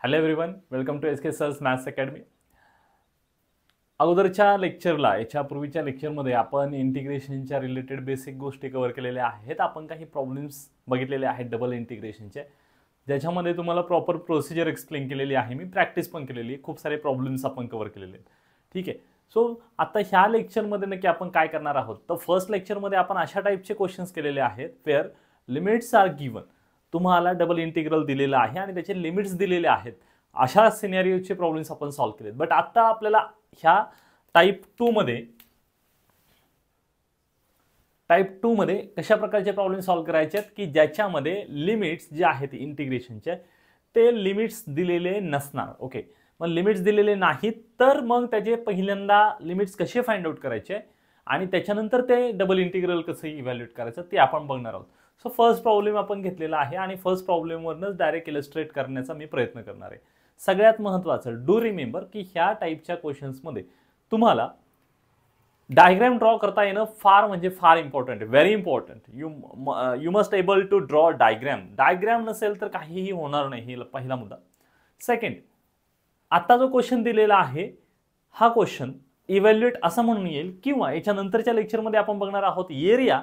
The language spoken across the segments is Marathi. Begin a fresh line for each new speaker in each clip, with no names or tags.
Hello everyone, welcome to SK sir's maths academy. अगोदरच्या लेक्चरला याच्यापूर्वीच्या लेक्चरमध्ये आपण इंटिग्रेशनच्या रिलेटेड बेसिक गोष्टी कव्हर केलेल्या आहेत. आपण काही प्रॉब्लेम्स बघितलेले आहेत डबल इंटिग्रेशनचे, ज्याच्यामध्ये तुम्हाला प्रॉपर प्रोसिजर एक्सप्लेन केलेली आहे. मी प्रॅक्टिस पण केलेली आहे. खूप सारे प्रॉब्लेम्स आपण कव्हर केलेले आहेत. ठीक आहे. सो आता ह्या लेक्चरमध्ये नक्की आपण काय करणार आहोत, तर फर्स्ट लेक्चरमध्ये आपण अशा टाईपचे क्वेश्चन्स केलेले आहेत वेअर लिमिट्स आर गिवन. तुम्हाला डबल इंटिग्रल दिलेला आहे आणि त्याचे लिमिट्स दिलेले आहेत. अशा सिनेरियोचे प्रॉब्लेम्स आपण सॉल्व्ह केलेत. बट आता आपल्याला ह्या टाईप 2 मध्ये कशा प्रकारचे प्रॉब्लेम सॉल्व्ह करायचे आहेत की ज्याच्यामध्ये लिमिट्स जे आहेत इंटिग्रेशनचे ते लिमिट्स दिलेले नसणार. ओके, मग लिमिट्स दिलेले नाहीत तर मग त्याचे पहिल्यांदा लिमिट्स कसे फाइंड आउट करायचे आणि त्याच्यानंतर ते डबल इंटिग्रल कसं इव्हॅल्युएट करायचं ते आपण बघणार आहोत. सो फर्स्ट प्रॉब्लेम आपण घेतलेला आहे आणि फर्स्ट प्रॉब्लेमवरनंच डायरेक्ट इलस्ट्रेट करण्याचा मी प्रयत्न करणार आहे. सगळ्यात महत्त्वाचं डू रिमेंबर की ह्या टाईपच्या क्वेश्चन्समध्ये तुम्हाला डायग्राम ड्रॉ करता येणं फार म्हणजे फार इम्पॉर्टंट आहे, very important. You must able to draw diagram नसेल तर काहीही होणार नाही. हे पहिला मुद्दा. सेकंड, आता जो क्वेश्चन दिलेला आहे हा क्वेश्चन इव्हॅल्युएट असं म्हणून येईल किंवा याच्या नंतरच्या लेक्चरमध्ये आपण बघणार आहोत एरिया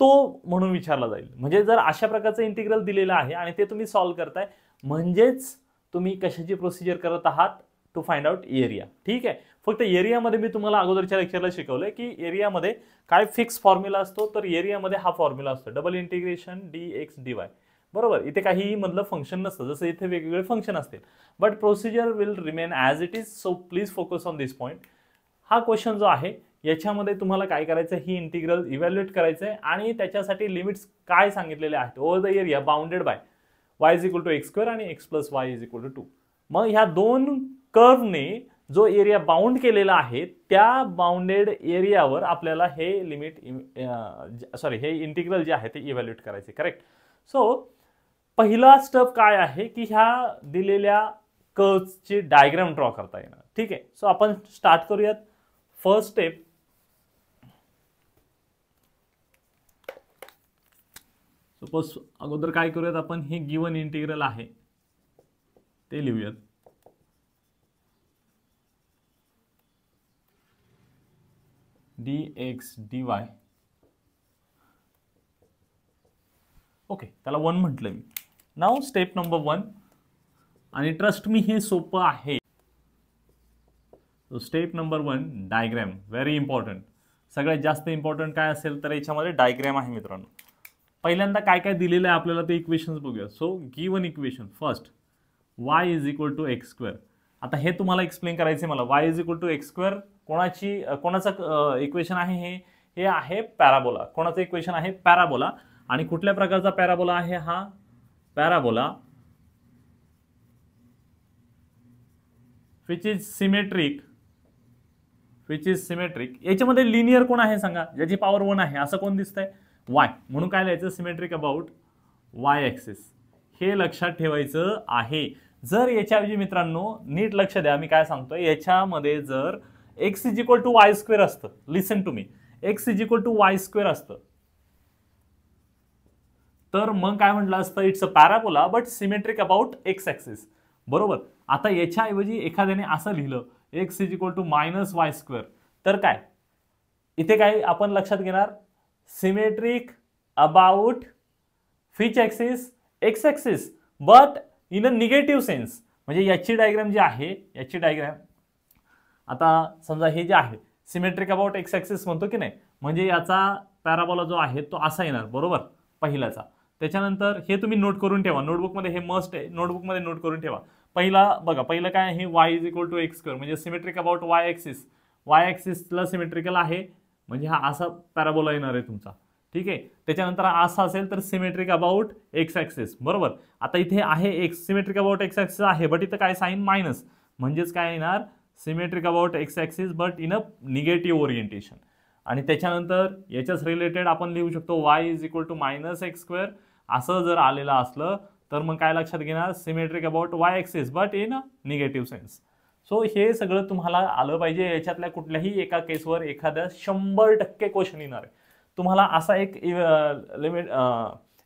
तो म्हणून विचारला जाईल. म्हणजे जर अशा प्रकारचं इंटिग्रल दिलेलं आहे आणि ते तुम्ही सॉल्व्ह करताय म्हणजेच तुम्ही कशाची प्रोसिजर करत आहात टू फाइंड आउट एरिया. ठीक आहे. फक्त एरियामध्ये मी तुम्हाला अगोदरच्या लेक्चरला शिकवलंय की एरियामध्ये काय फिक्स फॉर्म्युला असतो, तर एरियामध्ये हा फॉर्म्युला असतो डबल इंटिग्रेशन dx dy. बरोबर. इथे काहीही मधलं फंक्शन नसतं, जसं इथे वेगवेगळे फंक्शन असतील. But procedure will remain as it is. So please focus on this point. हा क्वेश्चन जो आहे याच्यामध्ये तुम्हाला काय करायचं, ही इंटिग्रल इव्हॅल्युएट करायचं आहे आणि त्याच्यासाठी लिमिट्स काय सांगितलेले आहेत over the area bounded by y is equal to x square आणि x plus y is equal to 2. मग ह्या दोन कर्वने जो एरिया बाउंड केलेला आहे त्या बाउंडेड एरियावर आपल्याला हे हे इंटिग्रल जे आहे ते इव्हॅल्युएट करायचे. करेक्ट. सो पहिला स्टेप काय आहे की ह्या दिलेल्या कर्व्हची डायग्राम ड्रॉ करता येणार. ठीक आहे. सो आपण स्टार्ट करूयात. फर्स्ट स्टेप, सपोज अगोदर काय करूयात आपण, हे गिवन इंटिग्रल आहे ते लिहूयात. dx dy. ओके, त्याला 1 म्हटलं मी. नाउ स्टेप नंबर 1, आणि ट्रस्ट मी हे सोपं आहे. Step number 1 diagram, very important. सगळ्यात जास्त इम्पॉर्टंट काय असेल तर याच्यामध्ये डायग्राम आहे मित्रांनो. पहिल्यांदा काय काय दिलेलं आहे आपल्याला ते इक्वेशन्स बघूया. So given equation first y is equal to x square. आता हे तुम्हाला एक्सप्लेन करायचे मला. y is equal to x square कोणाचं इक्वेशन आहे हे आहे पॅराबोला. कोणाचं इक्वेशन आहे पॅराबोला. आणि कुठल्या प्रकारचा पॅराबोला आहे हा पॅराबोला विच इज सिमेट्रिक. याच्यामध्ये लिनियर कोण आहे सांगा, ज्याची पॉवर 1 आहे असं कोण दिसतंय, y. म्हणून काय लिहायचं, सिमेट्रिक अबाउट y ॲक्सिस. हे लक्षात ठेवायचं आहे. जर याच्याऐवजी मित्रांनो नीट लक्ष द्या मी काय सांगतोय, याच्यामध्ये जर x is equal to y square असतं, listen to me, x is equal to y square असतं तर मग काय म्हटलं असतं, it's a parabola but symmetric about x axis. बरोबर. आता याच्याऐवजी एखाद्याने असं लिहिलं x is equal to minus y square, तर काय इथे काय आपण लक्षात घेणार, symmetric about which axis, x axis, but in a negative sense. म्हणजे याची डायग्राम जी आहे, याची डायग्राम आता समजा हे जे आहे सिमेट्रिक अबाउट x ॲक्सिस म्हणतो की नाही, म्हणजे याचा पॅराबोला जो आहे तो असा येणार. बरोबर, पहिल्याचा. त्याच्यानंतर हे तुम्ही नोट करून ठेवा, नोटबुकमध्ये हे मस्ट आहे, नोटबुकमध्ये नोट करून ठेवा. पहिला बघा, पहिलं काय आहे, y is equal to x square म्हणजे symmetric about y axis. y ॲक्सिसला सिमेट्रिकल आहे म्हणजे हा असा पॅराबोला येणार आहे तुमचा. ठीक आहे. त्याच्यानंतर असा असेल तर सिमेट्रिक अबाउट x ॲक्सिस. बरोबर. आता इथे आहे x, symmetric about x axis आहे, बट इथं काय साइन मायनस, म्हणजेच काय येणार, symmetric about x axis but in a negative orientation. आणि त्याच्यानंतर याच्याच रिलेटेड आपण लिहू शकतो y is equal to minus x square. असं जर आलेलं असलं तर मग काय लक्षात घेणार, symmetric about y axis but in a negative sense. So हे सगळं तुम्हाला आलं पाहिजे. याच्यातल्या कुठल्याही एका केसवर एखाद्या 100% क्वेश्चन येणार आहे. तुम्हाला असा एक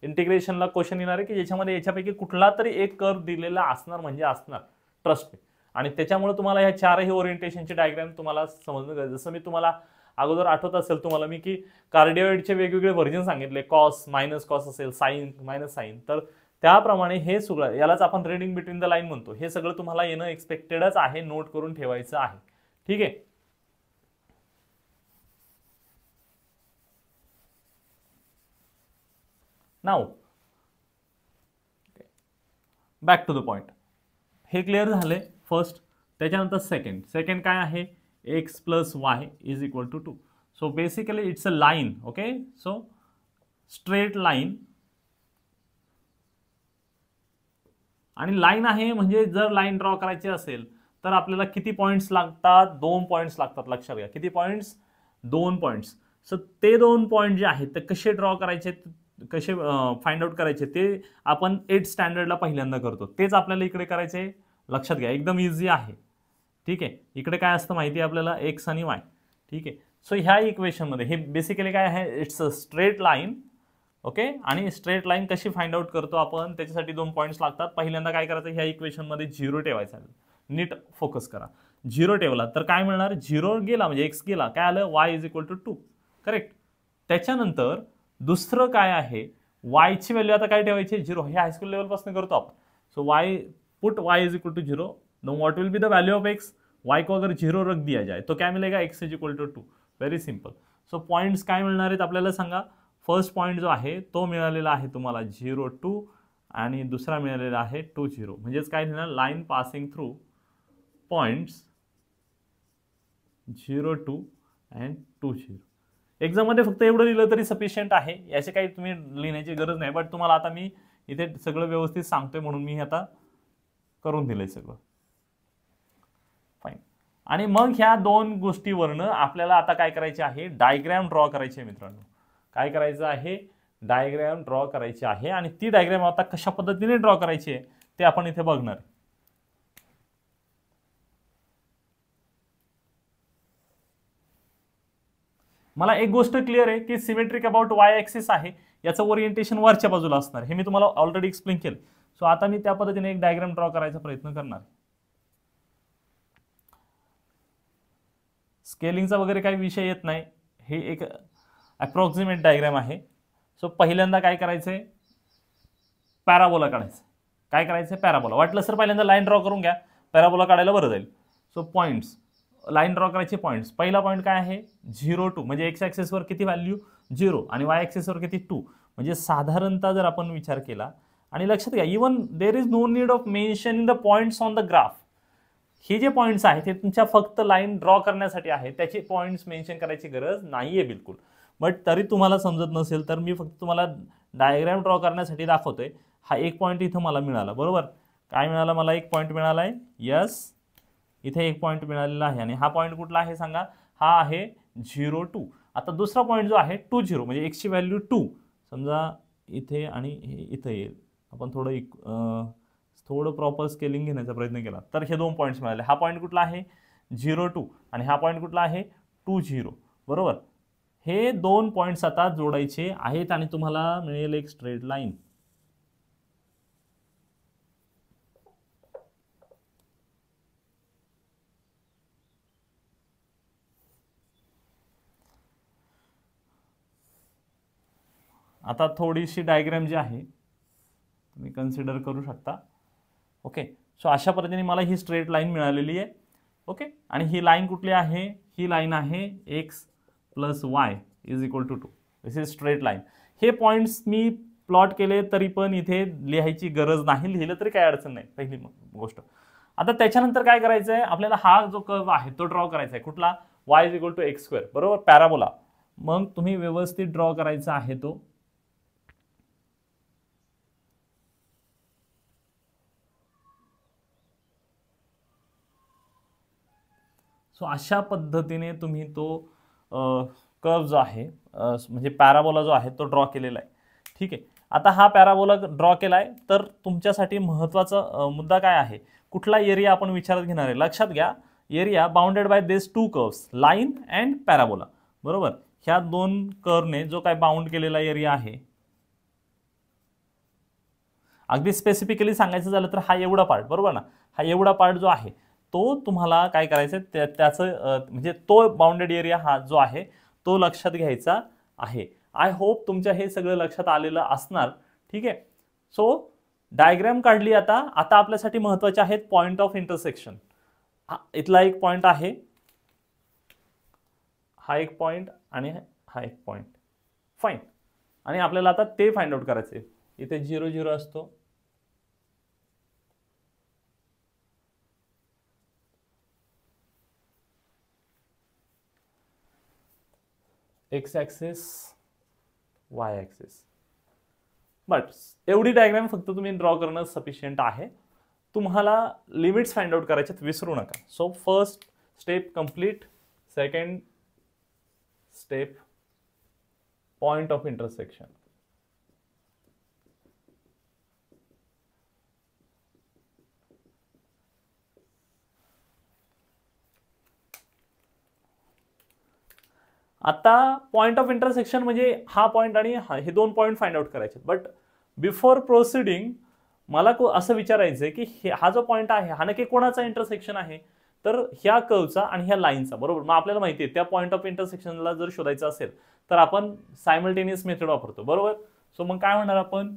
इंटिग्रेशनला क्वेश्चन येणार आहे की ज्याच्यामध्ये याच्यापैकी कुठला तरी एक कर्व दिलेला असणार म्हणजे असणार, ट्रस्ट मी. आणि त्याच्यामुळे तुम्हाला ह्या चारही ओरिएंटेशनचे डायग्राम तुम्हाला समजणं गरजेचं. जसं मी तुम्हाला अगोदर आठवत असेल तुम्हाला मी की कार्डिओइडचे वेगवेगळे व्हर्जन सांगितले, कॉस मायनस कॉस असेल, साईन मायनस साईन, तर त्याप्रमाणे हे सगळं यालाच आपण रीडिंग बिटवीन द लाईन म्हणतो. हे सगळं तुम्हाला येणं एक्सपेक्टेडच आहे, नोट करून ठेवायचं आहे. ठीक आहे. Now back to the point. हे क्लिअर झाले फर्स्ट. त्याच्यानंतर सेकंड काय आहे, x plus y is equal to 2. So basically it's a line. Okay, so straight line. आणि लाईन आहे म्हणजे जर लाईन ड्रॉ करायची असेल तर आपल्याला किती पॉइंट्स लागतात, 2 पॉइंट्स लागतात. लक्षात घ्या किती पॉइंट्स, 2 पॉइंट्स. सो ते 2 पॉइंट जे आहेत ते कसे ड्रॉ करायचे, कसे फाइंड आउट करायचे ते आपण 8th स्टँडर्डला पहिल्यांदा करतो. तेच आपल्याला इकडे करायचे. लक्षात घ्या एकदम इझी आहे. ठीक आहे. इकडे काय असतं माहिती आहे आपल्याला, एक्स आणि वाय. ठीक आहे. सो ह्या इक्वेशनमध्ये हे बेसिकली काय आहे, it's a straight line. Okay, आणि स्ट्रेट लाईन कशी फाइंड आउट करतो आपण, त्याच्यासाठी 2 पॉइंट्स लागतात. पहिल्यांदा काय करायचं, ह्या इक्वेशनमध्ये 0 ठेवायचा. नीट फोकस करा. 0 ठेवला तर काय मिळणार, 0 गेला म्हणजे एक्स गेला, काय आलं, y is equal to 2. Correct. त्याच्यानंतर दुसरं काय आहे, वायची व्हॅल्यू आता काय ठेवायची, 0. हे हायस्कूल लेवलपासून करतो आपण. So y, put y is equal to 0. No what will be the value of x, y को अगर 0 रख दिया जाए तो क्या मिलेगा, x is equal to 2. Very simple. So points काय मिळणार आहेत आपल्याला सांगा. फर्स्ट पॉइंट जो आहे तो मिळालेला आहे तुम्हाला 0 2 आणि दुसरा मिळालेला आहे 2 0. म्हणजेच काय लिहिणार, line passing through points 0 2 and 2 0. एक्झाममध्ये फक्त एवढं लिहिलं तरी सफिशियंट आहे, याची काही तुम्ही लिहिण्याची गरज नाही. बट तुम्हाला आता मी इथे सगळं व्यवस्थित सांगतोय म्हणून मी आता करून दिलंय सगळं. फाईन. आणि मग ह्या 2 गोष्टीवरनं आपल्याला आता काय करायचे आहे, डायग्राम ड्रॉ करायची आहे मित्रांनो. काय करायचं आहे, डायग्राम ड्रॉ करायची आहे. आणि ती डायग्राम आता कशा पद्धतीने ड्रॉ करायची आहे ते आपण इथे बघणार. मला एक गोष्ट क्लिअर आहे की सिमेट्रिक अबाउट वाय ऍक्सिस आहे, याचं ओरिएंटेशन वरच्या बाजूला असणार. हे मी तुम्हाला ऑलरेडी एक्सप्लेन केलं. सो आता मी त्या पद्धतीने एक डायग्राम ड्रॉ करायचा प्रयत्न करणार. स्केलिंगचा वगैरे काही विषय येत नाही, हे एक अप्रॉक्सिमेट डायग्राम आहे. सो पहिल्यांदा काय करायचंय, पॅराबोला काढायचं. काय करायचंय, पॅराबोला. वाटलं सर पहिल्यांदा लाईन ड्रॉ करून घ्या, पॅराबोला काढायला बरं जाईल. सो पॉइंट्स, लाईन ड्रॉ करायचे पॉइंट्स. पहिला पॉइंट काय आहे, 0 2. म्हणजे एक्स ऍक्सिसवर किती व्हॅल्यू 0 आणि वाय ऍक्सिसवर किती 2. म्हणजे साधारणतः जर आपण विचार केला, आणि लक्षात घ्या even there is no need of mentioning the points on the graph. हे जे पॉइंट्स आहेत ते तुमच्या फक्त लाईन ड्रॉ करण्यासाठी आहे, त्याचे पॉइंट्स मेन्शन करायची गरज नाहीये बिलकुल. बट तरी तुम्हाला समजत नसेल तर मी फक्त तुम्हाला डायग्राम ड्रॉ करण्यासाठी दाखवतोय. हा एक पॉइंट इथं मला मिळाला, बरोबर. काय मिळाला, मला एक पॉइंट मिळाला आहे. यस, इथे एक पॉइंट मिळालेला आहे. आणि हा पॉइंट कुठला आहे सांगा, हा आहे 0 2. आता दुसरा पॉइंट जो आहे 2 0, म्हणजे एक्सची व्हॅल्यू 2 समजा इथे आणि इथे येईल. आपण थोडं प्रॉपर स्केलिंग घेण्याचा प्रयत्न केला तर हे 2 पॉइंट्स मिळाले. हा पॉइंट कुठला आहे 0 2 आणि हा पॉइंट कुठला आहे 2 0, बरोबर. हे 2 पॉइंट्स आता जोडायचे आहेत आणि तुम्हाला मिळेल एक स्ट्रेट लाईन. आता थोडीशी डायग्राम जी आहे तुम्ही कन्सिडर करू शकता. ओके, सो अशा पद्धतीने मला ही स्ट्रेट लाईन मिळालेली आहे. ओके, आणि ही लाईन कुठली आहे, ही लाईन आहे x plus y is equal to 2. This is straight line. हे पॉइंट्स मी प्लॉट केले तरी पण इथे लिहायची गरज नाही, लिहिलं तरी काय अडचण नाही, पहिली गोष्ट. आता त्याच्यानंतर काय करायचं आहे आपल्याला, हा जो कर्व आहे तो ड्रॉ करायचा आहे. कुठला, y is equal to x square, बरोबर, पॅराबोला. मग तुम्ही व्यवस्थित ड्रॉ करायचा आहे तो. सो अशा पद्धतीने तुम्ही तो कर्व जो आहे म्हणजे पॅराबोला जो आहे तो ड्रॉ केलेला आहे. ठीक आहे. आता हा पॅराबोला ड्रॉ केलाय तर तुमच्यासाठी महत्त्वाचा मुद्दा काय आहे, कुठला एरिया आपण विचारात घेणार आहे. लक्षात घ्या, area bounded by this 2 curves, line and parabola, बरोबर. ह्या 2 कर्वने जो काय बाउंड केलेला एरिया आहे अगदी स्पेसिफिकली सांगायचं झालं तर हा एवढा पार्ट, बरोबर ना, हा एवढा पार्ट जो आहे तो तुम्हाला काय करायचं त्याचं म्हणजे तो बाउंडेड एरिया हा जो आहे तो लक्षात घ्यायचा आहे. आय होप तुमच्या हे सगळं लक्षात आलेलं असणार. ठीक आहे. सो डायग्राम काढली. आता आपल्यासाठी महत्त्वाचे आहेत पॉइंट ऑफ इंटरसेक्शन. इथला एक पॉइंट आहे, हा एक पॉइंट आणि हा एक पॉइंट. फाईन. आणि आपल्याला आता ते फाइंड आउट करायचं आहे. इथे 0 0 असतो, x axis Y axis. But एवढी डायग्राम फक्त तुम्ही ड्रॉ करणं सफिशियंट आहे. तुम्हाला लिमिट्स फाइंड आउट करायचे विसरू नका. So first step complete. Second step point of intersection. आता पॉइंट ऑफ इंटरसेक्शन म्हणजे हा पॉइंट आणि हे दोन पॉइंट फाइंड आउट करायचे. बट बिफोर प्रोसिडिंग मला असं विचारायचं आहे की हा जो पॉइंट आहे हा नक्की कोणाचा इंटरसेक्शन आहे, तर ह्या कर्वचा आणि ह्या लाईनचा, बरोबर. मग आपल्याला माहिती आहे त्या पॉइंट ऑफ इंटरसेक्शनला जर शोधायचं असेल तर आपण सायमल्टेनियस मेथड वापरतो, बरोबर. सो मग काय म्हणणार आपण,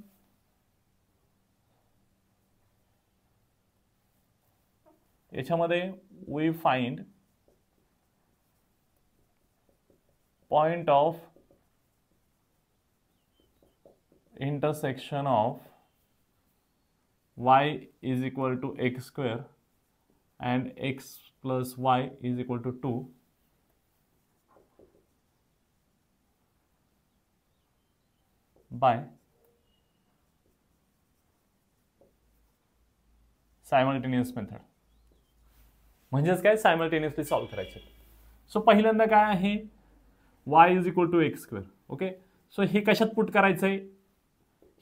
याच्यामध्ये we find point of intersection of y is equal to x square and x plus y is equal to 2 by simultaneous method. म्हणजेच काय, सायमल्टेनियसली सॉल्व करायचे. सो पहिल्यांदा काय आहे, y is equal to x square. Okay. So हे कशात पुट करायचं आहे,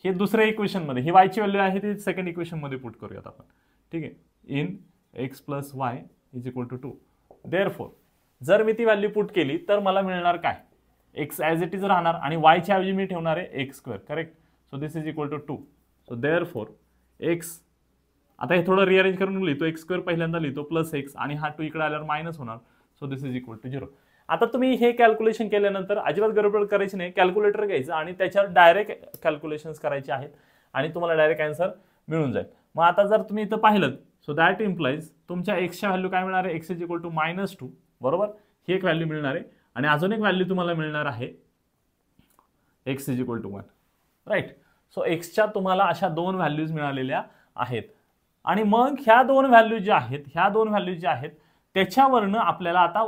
हे दुसऱ्या इक्वेशन मध्ये, ही y ची व्हॅल्यू आहे ती सेकंड इक्वेशन मध्ये पुट करूयात आपण. ठीक आहे. In x plus y is equal to 2. Therefore जर मी ती व्हॅल्यू पुट केली तर मला मिळणार काय, एक्स ॲज इट इज राहणार आणि y च्या ऐवजी मी ठेवणार आहे x square. Correct. So this is equal to 2. So therefore x, आता हे थोडं रिअरेंज करून लिहितो, एक्स स्क्वेअर पहिल्यांदा लिहितो प्लस एक्स आणि हा 2 इकडे आल्यावर मायनस होणार. So this is equal to 0. आता तुम्ही हे कॅल्क्युलेशन केल्यानंतर अजिबात गडबड करायची नाही, कॅल्क्युलेटर घ्यायचं आणि त्याच्यावर डायरेक्ट कॅल्क्युलेशन्स करायचे आहेत आणि तुम्हाला डायरेक्ट आन्सर मिळून जाईल. मग आता जर तुम्ही इथं पाहिलं, सो दॅट इम्प्लाइज तुमच्या एक्सच्या व्हॅल्यू काय मिळणार आहे, एक्स इज इक्वल टू -2, बरोबर. ही एक व्हॅल्यू मिळणार आहे आणि अजून एक व्हॅल्यू तुम्हाला मिळणार आहे x is equal to 1, right. So एक्सच्या तुम्हाला अशा दोन व्हॅल्यूज मिळालेल्या आहेत आणि मग ह्या दोन व्हॅल्यू ज्या आहेत त्याच्यावरनं आपल्याला आता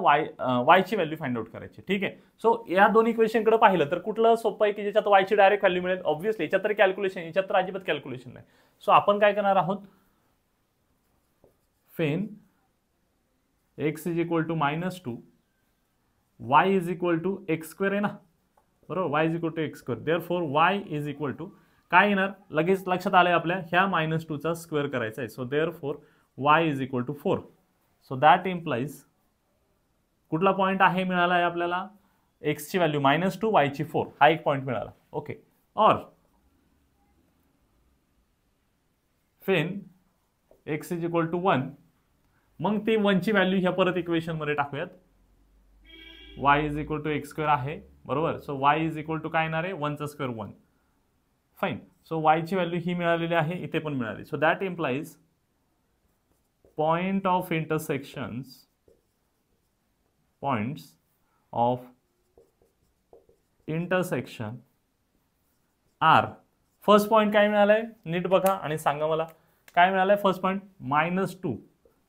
y ची व्हॅल्यू फाइंड आउट करायची. ठीक आहे. सो या दोन इक्वेशनकडे पाहिलं तर कुठलं सोपं आहे की ज्याच्यात y ची डायरेक्ट व्हॅल्यू मिळेल. ऑब्व्हियसली याच्यात तरी कॅल्क्युलेशन, याच्यात तर अजिबात कॅल्क्युलेशन नाही. सो आपण काय करणार आहोत, फेन x is equal to -2, y is equal to x square आहे ना, बरोबर. y is equal to x square. Therefore y is equal to काय येणार, लगेच लक्षात आलंय आपल्या, ह्या -2चा स्क्वेअर करायचा आहे. So therefore y is equal to 4. So that implies कुठला पॉइंट आहे मिळाला आहे आपल्याला, एक्स ची व्हॅल्यू -2, y ची 4, हा एक पॉइंट मिळाला. ओके. और फेन एक्स इज इक्वल टू 1, मग ती 1 ची व्हॅल्यू ह्या परत इक्वेशन मध्ये टाकूयात. y is equal to x square आहे, बरोबर. So y is equal to काय येणार आहे, 1 चा स्क्वेअर 1. फाईन. सो y ची व्हॅल्यू ही मिळालेली आहे, इथे पण मिळाली. So that implies points of intersection are, first point काय मिळालंय नीट बघा आणि सांगा मला काय मिळालंय. फर्स्ट पॉइंट -2,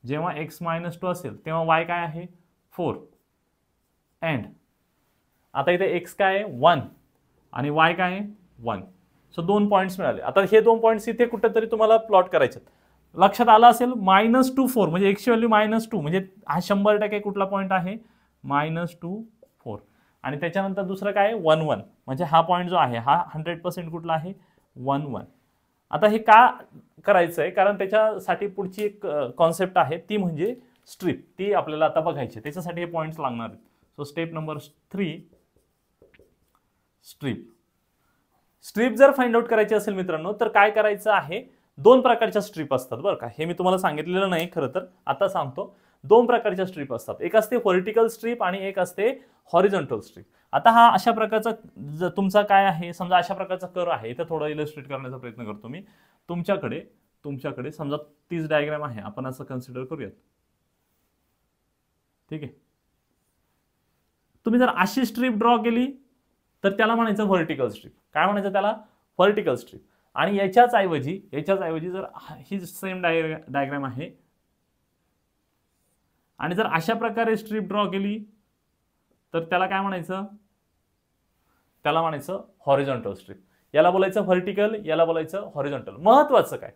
जेव्हा x -2 असेल तेव्हा y काय आहे 4. अँड आता इथे x काय आहे 1 आणि y काय आहे 1. सो दोन पॉइंट्स मिळाले. आता हे दोन पॉइंट्स इथे कुठेतरी तुम्हाला प्लॉट करायचे. लक्षात आलं असेल, -2 4 म्हणजे x ची व्हॅल्यू -2 म्हणजे हा 100% कुठला पॉइंट आहे, -2 4. आणि त्याच्यानंतर दुसरं काय आहे 1 1, म्हणजे हा पॉइंट जो आहे हा 100% कुठला आहे 1 1. आता हे का करायचं आहे, कारण त्याच्यासाठी पुढची एक कॉन्सेप्ट आहे ती म्हणजे स्ट्रीप, ती आपल्याला आता बघायची. त्याच्यासाठी हे पॉइंट्स लागणार आहेत. So step number 3, strip. Strip जर फाइंड आउट करायची असेल मित्रांनो तर काय करायचं आहे, दोन प्रकारच्या स्ट्रीप असतात बरं का, हे मी तुम्हाला सांगितलेलं नाही खरं तर, आता सांगतो. दोन प्रकारच्या स्ट्रीप असतात, एक असते व्हर्टिकल स्ट्रीप आणि एक असते हॉरिझॉन्टल स्ट्रीप. आता हा अशा प्रकारचा तुमचा काय आहे, समजा अशा प्रकारचा कर्व आहे, इथं थोडं इलस्ट्रेट करण्याचा प्रयत्न करतो मी. तुमच्याकडे समजा तीच डायग्राम आहे, आपण असं कन्सिडर करूयात. ठीक आहे. तुम्ही जर अशी स्ट्रीप ड्रॉ केली तर त्याला म्हणायचं व्हर्टिकल स्ट्रीप. काय म्हणायचं त्याला? Vertical strip. आणि याच्याच ऐवजी जर ही सेम डायग्राम आहे आणि जर अशा प्रकारे स्ट्रीप ड्रॉ केली तर त्याला काय म्हणायचं? त्याला म्हणायचं हॉरिझॉन्टल स्ट्रीप. याला बोलायचं व्हर्टिकल, याला बोलायचं हॉरिझॉन्टल. महत्वाचं काय,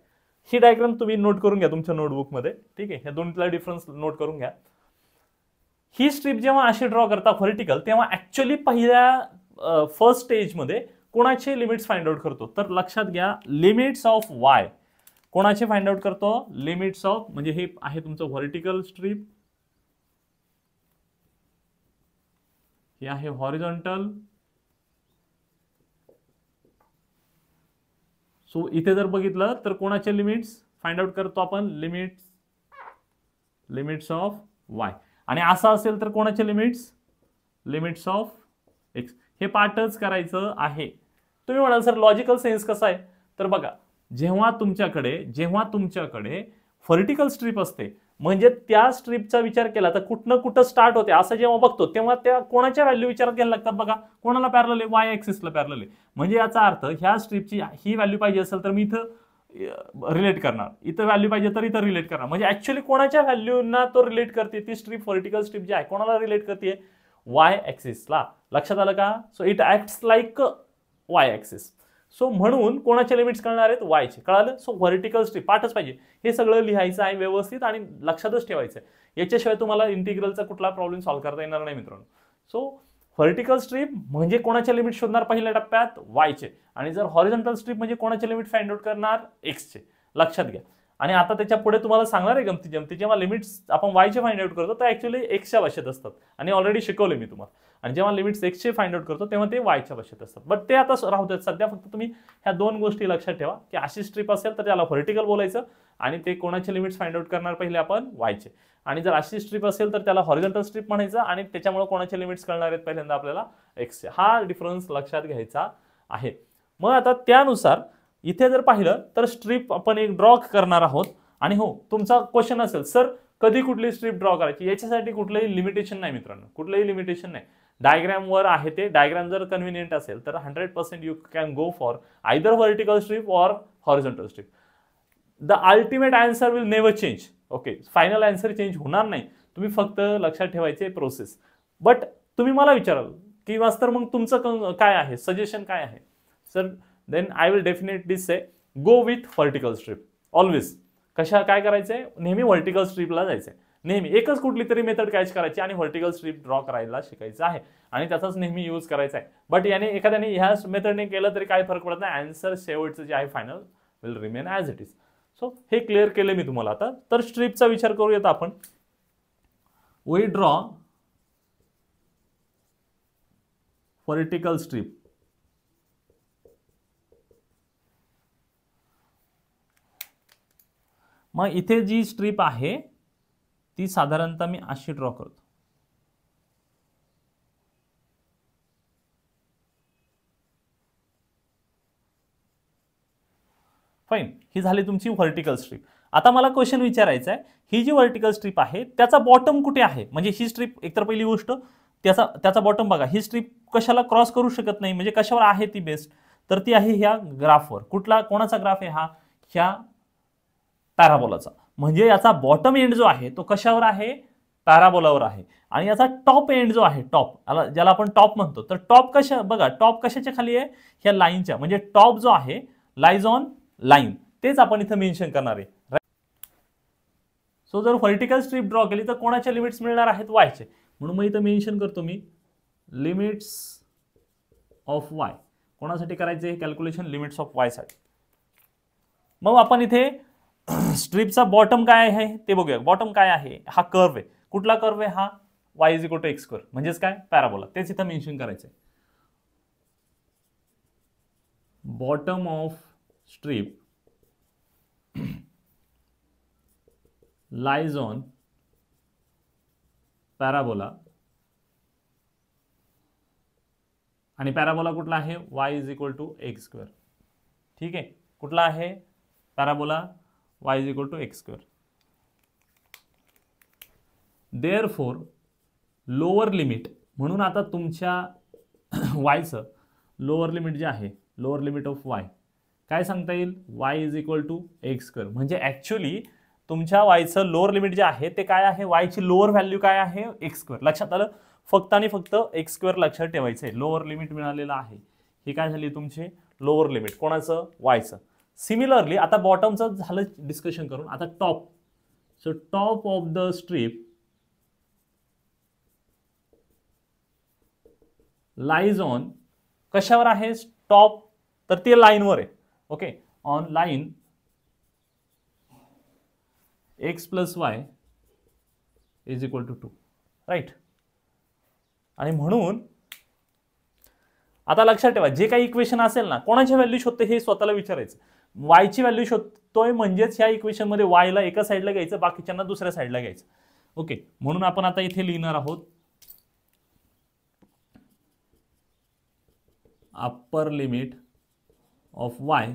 ही डायग्राम तुम्ही नोट करून घ्या तुमच्या नोटबुकमध्ये. ठीक आहे, ह्या दोन्हीतला डिफरन्स नोट करून घ्या. ही स्ट्रीप जेव्हा अशी ड्रॉ करता व्हर्टिकल, तेव्हा ऍक्च्युअली पहिल्या फर्स्ट स्टेजमध्ये कोणाचे लिमिट्स फाइंड आउट करतो? तर लक्षात घ्या, लिमिट्स ऑफ वाय. कोणाचे फाइंड आउट करतो? लिमिट्स ऑफ, म्हणजे हे आहे तुमचं व्हर्टिकल स्ट्रीप, हे आहे हॉरिझॉन्टल. सो इथे जर बघितलं तर कोणाचे लिमिट्स फाइंड आउट करतो आपण? Limits of Y. आणि असं असेल तर कोणाचे लिमिट्स ऑफ एक्स. हे पार्टच करायचं आहे. तुम्ही म्हणाल सर लॉजिकल सेन्स कसा आहे? तर बघा, जेव्हा तुमच्याकडे व्हर्टिकल स्ट्रीप असते म्हणजे त्या स्ट्रीपचा विचार केला तर कुठं स्टार्ट होते असं जेव्हा बघतो तेव्हा त्या कोणाच्या व्हॅल्यू विचारात घ्यायला लागतात बघा. कोणाला पॅरलल आहे? वाय ऍक्सिसला पॅरलल आहे. म्हणजे याचा अर्थ ह्या स्ट्रीपची ही व्हॅल्यू पाहिजे असेल तर मी इथं रिलेट करणार, इथं व्हॅल्यू पाहिजे तर इथं रिलेट करणार. म्हणजे ऍक्च्युअली कोणाच्या व्हॅल्यूना तो रिलेट करते ती स्ट्रीप, व्हर्टिकल स्ट्रीप जी आहे कोणाला रिलेट करते? वाय ऍक्सिसला. लक्षात आलं का? So it acts like why axis. So म्हणून कोणाचे लिमिट्स कळणार आहेत? वायचे. कळालं? सो व्हर्टिकल स्ट्रीप पाठच पाहिजे. हे सगळं लिहायचं आहे व्यवस्थित आणि लक्षातच ठेवायचं आहे. याच्याशिवाय तुम्हाला इंटिग्रलचा कुठला प्रॉब्लेम सॉल्व्ह करता येणार नाही मित्रांनो. सो व्हर्टिकल स्ट्रीप म्हणजे कोणाचे लिमिट शोधणार पहिल्या टप्प्यात? वायचे. आणि जर हॉरिझॉन्टल स्ट्रीप म्हणजे कोणाचे लिमिट फाइंड आउट करणार? एक्सचे. लक्षात घ्या. आणि आता त्याच्या पुढे तुम्हाला सांगणार आहे गमती जेव्हा लिमिट्स आपण वायचे फाइंड आउट करतो तर ऍक्च्युअली एक्सच्या भाषेत असतात आणि ऑलरेडी शिकवले मी तुम्हाला. आणि जेव्हा लिमिट्स एक्सचे फाइंड आउट करतो तेव्हा ते वायच्या भाषेत असतात. बट ते आता राहू देत. सध्या फक्त तुम्ही ह्या दोन गोष्टी लक्षात ठेवा की अशी स्ट्रीप असेल तर त्याला व्हर्टिकल बोलायचं आणि ते कोणाचे लिमिट्स फाइंड आउट करणार पहिले आपण? वायचे. आणि जर अशी स्ट्रीप असेल तर त्याला हॉरिझॉन्टल स्ट्रीप म्हणायचं आणि त्याच्यामुळे कोणाचे लिमिट्स कळणार आहेत पहिल्यांदा आपल्याला? एक्सचे. हा डिफरन्स लक्षात घ्यायचा आहे. मग आता त्यानुसार इथे जर पाहिलं तर स्ट्रीप आपण एक ड्रॉ करणार आहोत. आणि हो, तुमचा क्वेश्चन असेल सर कधी कुठली स्ट्रीप ड्रॉ करायची? याच्यासाठी कुठलंही लिमिटेशन नाही मित्रांनो, कुठलंही लिमिटेशन नाही. डायग्राम वर आहे ते डायग्राम जर कन्व्हिनियंट असेल तर 100% you can go for either vertical strip or horizontal strip. The ultimate answer will never change. Okay, final answer change होणार नाही. तुम्ही फक्त लक्षात ठेवायचे प्रोसेस. बट तुम्ही मला विचाराल की मास्तर मग तुमचं काय आहे, सजेशन काय आहे? Sir then I will definitely say go with vertical strip always. काय करायचंय? नेहमी व्हर्टिकल स्ट्रीपला जायचंय. नेहमी एकच कुठली तरी मेथड कॅच करायची आणि व्हर्टिकल स्ट्रीप ड्रॉ करायला शिकायचं आहे आणि त्याचाच नेहमी यूज करायचा आहे. बट याने एखाद्याने ह्या मेथडने केलं तरी काय फरक पडत नाही. आन्सर शेवटचं जे आहे final will remain as it is. So हे क्लिअर केलं मी तुम्हाला. आता तर स्ट्रीपचा विचार करूयात आपण. We draw vertical strip. मग इथे जी स्ट्रीप आहे ती साधारणतः मी अशी ड्रॉ करतो. फाईन, ही झाली तुमची व्हर्टिकल स्ट्रीप. आता मला क्वेश्चन विचारायचा आहे, ही जी व्हर्टिकल स्ट्रीप आहे त्याचा बॉटम कुठे आहे? म्हणजे ही स्ट्रीप एकतर पहिली गोष्ट त्याचा बॉटम बघा. ही स्ट्रीप कशाला क्रॉस करू शकत नाही, म्हणजे कशावर आहे ती बेस्ड? तर ती आहे ह्या ग्राफवर. कोणाचा ग्राफ आहे हा? ह्या पॅराबोलाचा. म्हणजे याचा बॉटम एंड जो आहे तो कशावर आहे? पॅराबोलावर आहे. आणि याचा टॉप एंड जो आहे, टॉप ज्याला आपण टॉप म्हणतो, तर टॉप बघा टॉप कशाच्या खाली आहे? ह्या लाईनच्या. म्हणजे टॉप जो आहे लाईज ऑन लाईन, तेच आपण इथं मेन्शन करणार आहे. सो जर व्हर्टिकल स्ट्रीप ड्रॉ केली तर कोणाच्या लिमिट्स मिळणार आहेत? वायचे. म्हणून मग इथं मेन्शन करतो मी लिमिट्स ऑफ वाय. कोणासाठी करायचे हे कॅल्क्युलेशन? लिमिट्स ऑफ वाय साठी. मग आपण इथे स्ट्रीपचा बॉटम काय आहे ते बघूया. बॉटम काय आहे? हा कर्व आहे. कुठला कर्व आहे हा? y is equal to x square, म्हणजेच काय? पॅराबोला. तेच इथं मेन्शन करायचंय. Bottom of strip lies on parabola, आणि पॅराबोला कुठला आहे, y is equal to x square. ठीक आहे, कुठला आहे parabola, y is equal to x square. Therefore lower limit, म्हणून आता तुमच्या वायचं लोअर लिमिट जे आहे, लोअर लिमिट ऑफ वाय काय सांगता येईल, y is equal to x square. म्हणजे ॲक्च्युली तुमच्या वायचं लोअर लिमिट जे आहे ते काय आहे, वायची लोअर व्हॅल्यू काय आहे, एक्स स्क्वेअर. लक्षात आलं, फक्त आणि फक्त एक्स स्क्वेअर लक्षात ठेवायचं आहे. लोअर लिमिट मिळालेलं आहे, ही काय झाली तुमची लोअर लिमिट, कोणाचं, वायचं. सिमिलरली आता बॉटमचं झालं डिस्कशन करून, आता top. So top of the strip lies on, कशावर आहे टॉप, तर ते लाईनवर आहे. Okay, on line x plus y is equal to 2, right. आणि म्हणून आता लक्षात ठेवा, जे काही इक्वेशन असेल ना, कोणाची व्हॅल्यू शोधते हे स्वतःला विचारायचं. वायची व्हॅल्यू शोधतोय म्हणजेच ह्या इक्वेशन मध्ये वायला एका साईडला घ्यायचं, बाकीच्यांना दुसऱ्या साईडला घ्यायचं. ओके, म्हणून आपण आता इथे लिहिणार आहोत अप्पर लिमिट ऑफ वाय,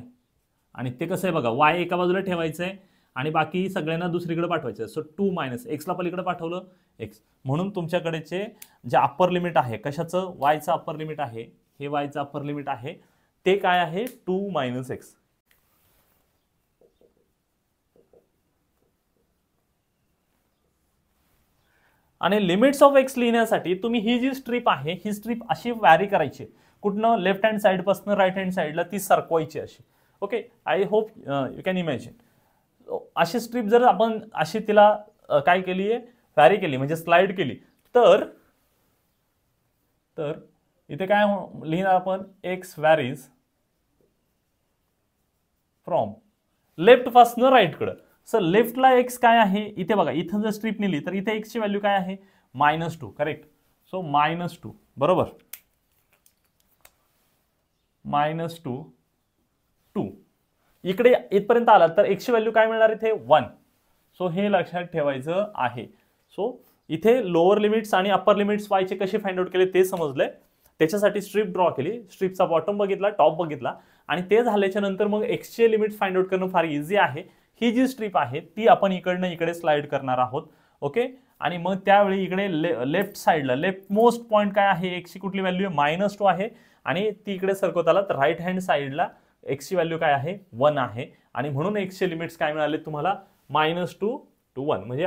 आणि ते कसं आहे बघा, वाय एका बाजूला ठेवायचं आहे आणि बाकी सगळ्यांना दुसरीकडे पाठवायचं. सो 2 मायनस एक्सला पलीकडे पाठवलं एक्स, म्हणून तुमच्याकडेचे जे अप्पर लिमिट आहे, कशाचं, वायचं अप्पर लिमिट आहे, हे वायचं अप्पर लिमिट आहे, ते काय आहे 2 मायनस एक्स. आणि लिमिट्स ऑफ एक्स लिहिण्यासाठी तुम्ही ही जी स्ट्रीप आहे, ही स्ट्रीप अशी वॅरी करायची, कुठनं, लेफ्ट हँड साइड पासून राईट हँड साइडला ती सरकवायची अशी. Okay, I hope you can imagine. अशी स्ट्रीप जर आपण अशी तिला काय केली आहे, वॅरी केली म्हणजे स्लाइड केली, तर इथे काय लिहिणार आपण, एक्स वॅरीज फ्रॉम लेफ्ट पासून राईट कडे. सर लेफ्टला एक्स काय आहे, इथे बघा, इथं जर स्ट्रीप नेली तर इथे एक्सची व्हॅल्यू काय आहे, -2, करेक्ट. सो -2, बरोबर, -2 इकडे इथपर्यंत आला तर एक्सची व्हॅल्यू काय मिळणार, इथे 1. सो हे लक्षात ठेवायचं आहे. सो इथे लोअर लिमिट्स आणि अप्पर लिमिट्स वायचे कसे फाइंड आउट केले ते समजले. त्याच्यासाठी स्ट्रीप ड्रॉ केली, स्ट्रीपचा बॉटम बघितला, टॉप बघितला, आणि ते झाल्याच्या नंतर मग एक्सचे लिमिट्स फाइंड आउट करणं फार इझी आहे. ही जी स्ट्रीप आहे ती आपण इकडनं इकडे स्लाइड करणार आहोत. ओके, आणि मग त्यावेळी इकडे लेफ्ट साइडला लेफ्ट मोस्ट पॉईंट काय आहे, एक्सची कुठली व्हॅल्यू आहे, -2 आहे, आणि ती इकडे सरकवत आला तर राईट हँड साइडला एक्सची व्हॅल्यू काय आहे, 1 आहे. आणि म्हणून एक्सचे लिमिट्स काय मिळाले तुम्हाला, -2 to 1, म्हणजे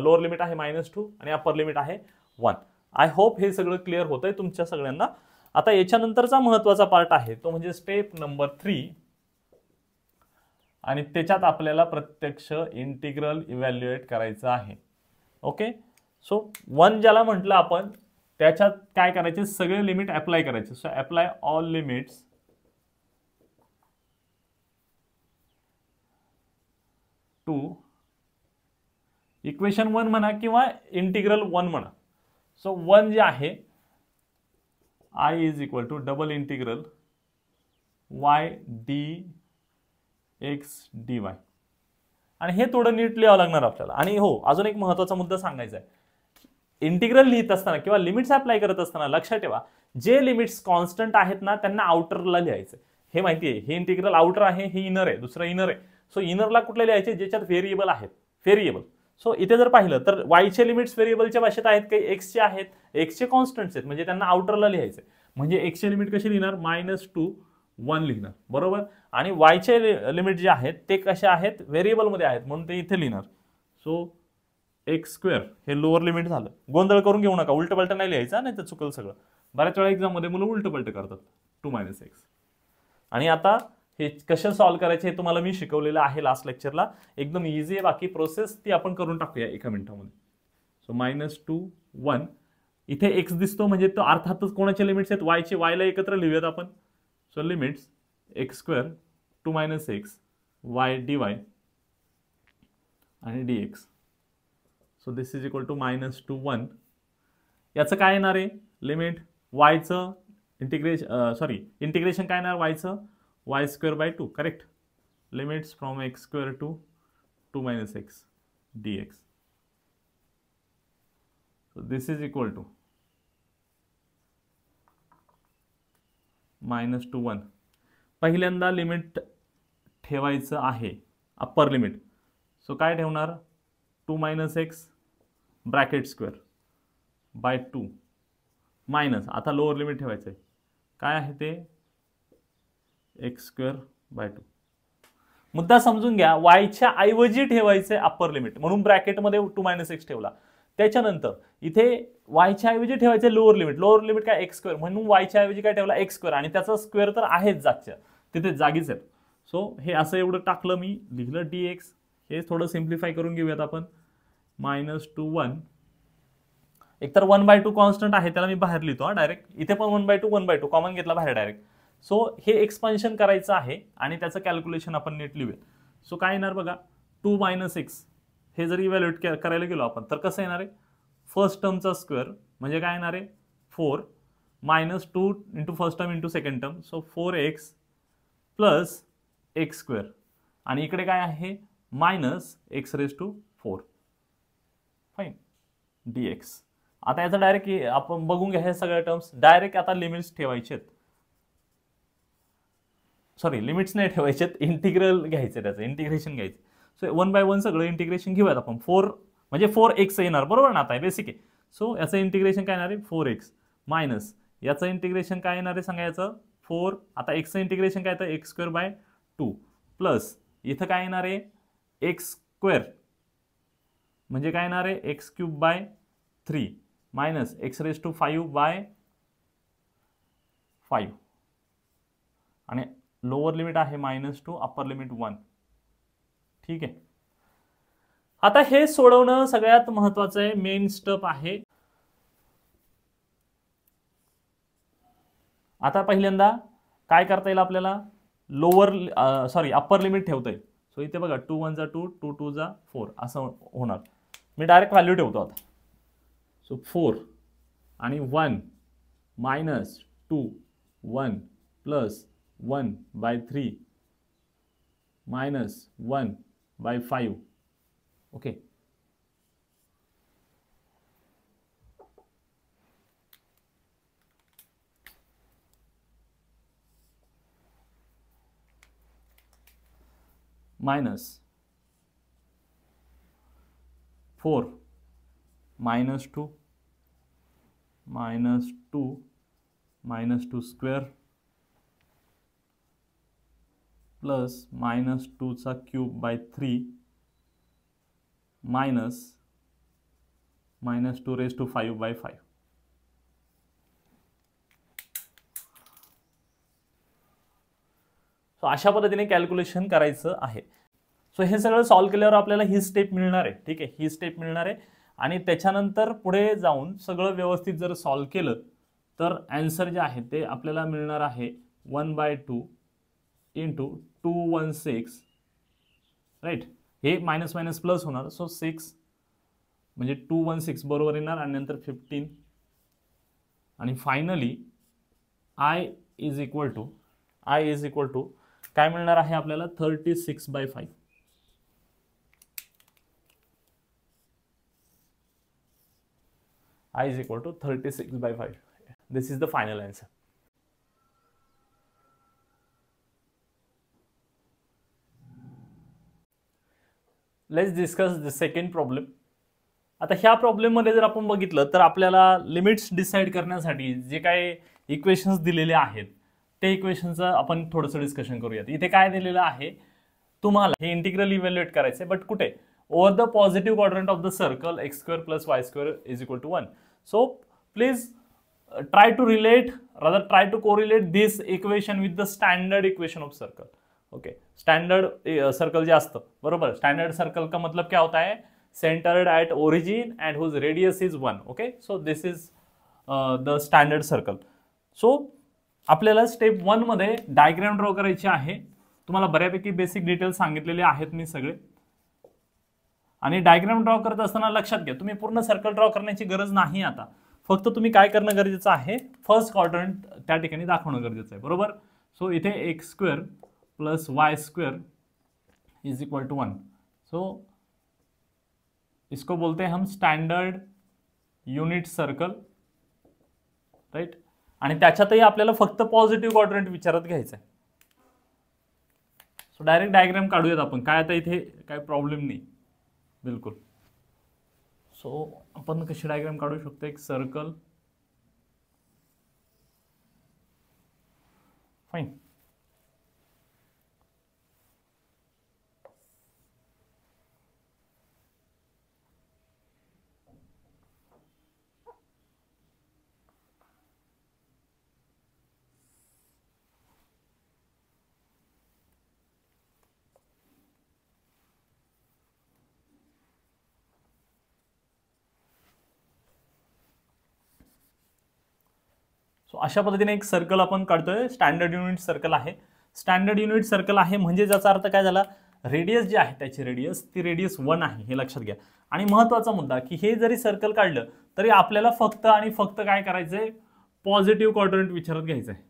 लोअर लिमिट आहे -2 आणि अप्पर लिमिट आहे 1. आय होप हे सगळं क्लिअर होतंय तुमच्या सगळ्यांना. आता याच्यानंतरचा महत्त्वाचा पार्ट आहे तो म्हणजे स्टेप नंबर 3, आणि त्याच्यात आपल्याला प्रत्यक्ष इंटिग्रल इव्हॅल्युएट करायचं आहे. ओके, सो 1 ज्याला म्हटलं आपण, त्याच्यात काय करायचे, सगळे लिमिट अप्लाय करायचे. So apply all limits to equation 1 म्हणा किंवा इंटिग्रल 1 म्हणा. सो 1 जे आहे, I is equal to double integral y dx dy, आणि हे थोडं नीट लिहावं लागणार आपल्याला. आणि हो, अजून एक महत्त्वाचा मुद्दा सांगायचा आहे, इंटिग्रल लिहित असताना किंवा लिमिट्स अप्लाय करत असताना लक्षात ठेवा, जे लिमिट्स कॉन्स्टंट आहेत ना त्यांना आउटरला लिहायचं. हे माहिती आहे, हे इंटिग्रल आउटर आहे, हे इनर आहे, दुसरं इनर आहे. सो इनरला कुठले लिहायचे, ज्याच्यात व्हेरिएबल आहेत, व्हेरिएबल. सो इथे जर पाहिलं तर वायचे लिमिट्स व्हेरिएबलच्या भाषेत आहेत काही, एक्सचे आहेत, एक्सचे कॉन्स्टंट्स आहेत, म्हणजे त्यांना आउटरला लिहायचे. म्हणजे एक्सचे लिमिट कशी लिहिणार, -2 1 लिहिणार, बरोबर. आणि वायचे लिमिट जे आहेत ते कसे आहेत, व्हेरिएबलमध्ये आहेत, म्हणून ते इथे लिहिणार. सो एक्स स्क्वेअर हे लोअर लिमिट झालं. गोंधळ करून घेऊ नका, उलट पलट नाही लिहायचा, नाही तर चुकल सगळं. बऱ्याच वेळा एक्झाममध्ये मुलं उलट पलट करतात, 2 - x. आणि आता हे कसे सॉल्व्ह करायचे हे तुम्हाला मी शिकवलेलं आहे लास्ट लेक्चरला, एकदम इझी आहे. बाकी प्रोसेस ती आपण करून टाकूया एका मिनिटामध्ये. सो -2 1 इथे एक्स दिसतो म्हणजे तो अर्थातच कोणाचे लिमिट्स आहेत, वायचे, वायला एकत्र लिहूयात आपण. So limits x square 2 - x y dy आणि dx. So this is equal to -2 1. याचं काय येणार आहे, लिमिट वायचं इंटिग्रेशन काय येणार, वायचं Y square by 2 correct. Limits from x square two 2 minus x dx. So this is equal to -1. पहिल्यांदा लिमिट ठेवायचं आहे अप्पर लिमिट. सो काय ठेवणार 2 minus x bracket square by 2 minus आता लोअर लिमिट ठेवायचं आहे काय आहे ते एक्स स्क्वेअर बाय 2. मुद्दा समजून घ्या वायच्या ऐवजी ठेवायचे अप्पर लिमिट म्हणून ब्रॅकेटमध्ये 2 मायनस एक्स ठेवला. त्याच्यानंतर इथे वायच्या ऐवजी ठेवायचे लोअर लिमिट काय एक्स स्क्वेअर म्हणून वायच्या ऐवजी काय ठेवला एक्स स्क्वेअर आणि त्याचा स्क्वेअर तर आहेच जागच्या तिथे जागीच आहे. सो हे असं एवढं टाकलं मी लिहिलं dx. हे थोडं सिम्प्लिफाय करून घेऊयात आपण -1 एकतर 1/2 कॉन्स्टंट आहे त्याला मी बाहेर लिहितो डायरेक्ट. इथे पण 1/2 कॉमन घेतला बाहेर डायरेक्ट. सो हे एक्सपान्शन करायचं आहे आणि त्याचं कॅल्क्युलेशन आपण नीट लिहूया. सो काय येणार बघा 2 मायनस एक्स हे जर इव्हॅल्युएट करायला गेलो आपण तर कसं येणार आहे फर्स्ट टर्मचा स्क्वेअर म्हणजे काय येणार आहे 4 -2 into first term into second term. So 4x plus x square आणि इकडे काय आहे -x⁴. Fine dx. आता याचं डायरेक्ट आपण बघून घ्या हे सगळ्या टर्म्स डायरेक्ट आता लिमिट्स ठेवायचे आहेत. सॉरी लिमिट्स नाही ठेवायचे इंटिग्रल घ्यायचं त्याचं इंटिग्रेशन घ्यायचं. सो 1/1 सगळं इंटिग्रेशन घेऊयात आपण 4 म्हणजे 4x येणार बरोबर ना आता बेसिक आहे. सो याचं इंटिग्रेशन काय येणार आहे 4x मायनस याचं इंटिग्रेशन काय येणार आहे सांगा याचं 4 आता एक्सचं इंटिग्रेशन काय येतं x² बाय 2 प्लस इथं काय येणार आहे x² म्हणजे काय येणार आहे x³ bye 3 minus x⁵ bye 5 आणि लोअर लिमिट आहे -2 अप्पर लिमिट 1. ठीक आहे. आता हे सोडवणं सगळ्यात महत्वाचं आहे मेन स्टेप आहे. आता पहिल्यांदा काय करता येईल आपल्याला अप्पर लिमिट ठेवता येईल. सो इथे बघा 2 1 जा 2 2 2 जा 4 असं होणार. मी डायरेक्ट व्हॅल्यू ठेवतो आता. सो 4 आणि 1 -2 1 plus 1/3 -1/5 okay. -4 -2 -2 square plus -2³/3 minus -2⁵/5. So अशा पद्धतीने कॅल्क्युलेशन करायचं आहे. सो हे सगळं सॉल्व्ह केल्यावर आपल्याला ही स्टेप मिळणार आहे. ठीक आहे ही स्टेप मिळणार आहे आणि त्याच्यानंतर पुढे जाऊन सगळं व्यवस्थित जर सॉल्व्ह केलं तर आन्सर जे आहे ते आपल्याला मिळणार आहे 1/2 इंटू 216 राईट. हे मायनस मायनस प्लस होणार. सो 6 म्हणजे 216 बरोबर येणार आणि नंतर 15 आणि finally I is equal to काय मिळणार आहे आपल्याला 36/5. I is equal to 36/5. This is the final answer. Let's discuss the second problem. आता ह्या प्रॉब्लेम मध्ये जर आपण बघितलं तर आपल्याला लिमिट्स डिसाइड करण्यासाठी जे काही इक्वेशन्स दिलेले आहेत ते इक्वेशनचं आपण थोडंसं डिस्कशन करूयात. इथे काय दिलेलं आहे तुम्हाला हे इंटिग्रल इव्हॅल्युएट करायचे बट कुठे over the positive quadrant of the circle x² + y² = 1. So please try to correlate this equation with the standard equation of circle. Okay, standard circle जे असतं बरोबर. स्टैंडर्ड सर्कल का मतलब क्या होता है centered at origin and whose radius is 1. Okay, so this is the standard circle. So आपल्याला स्टेप 1 मध्ये डायग्राम ड्रॉ करायची आहे. तुम्हाला बऱ्यापैकी बेसिक डिटेल्स सांगितलेले आहेत मी सगळे. आणि डायग्राम ड्रॉ करत असताना लक्षात घ्या तुम्ही पूर्ण सर्कल ड्रॉ करण्याची गरज नाही. आता फक्त तुम्ही काय करणं गरजेचं आहे फर्स्ट क्वाड्रंट त्या ठिकाणी दाखवणं गरजेचं आहे बरोबर. सो इथे x square plus y square is equal to 1. So इसको बोलते हैं हम स्टैंडर्ड युनिट सर्कल, राइट. आणि त्याच्यातही आपल्याला फक्त पॉझिटिव्ह क्वाड्रंट विचारात घ्यायचं आहे. सो डायरेक्ट डायग्राम काढूयात आपण, काय आता इथे काय प्रॉब्लेम नाही बिलकुल. सो आपण कशी डायग्राम काढू शकतो, एक सर्कल, फाईन. सो अशा पद्धतीने एक सर्कल आपण काढतोय, स्टँडर्ड युनिट सर्कल आहे. स्टँडर्ड युनिट सर्कल आहे म्हणजे ज्याचा अर्थ काय झाला, रेडियस जी आहे त्याची रेडियस, ती रेडियस 1 आहे हे लक्षात घ्या. आणि महत्त्वाचा मुद्दा की हे जरी सर्कल काढलं तरी आपल्याला फक्त आणि फक्त काय करायचंय, पॉझिटिव्ह क्वाड्रंट विचारात घ्यायचं आहे.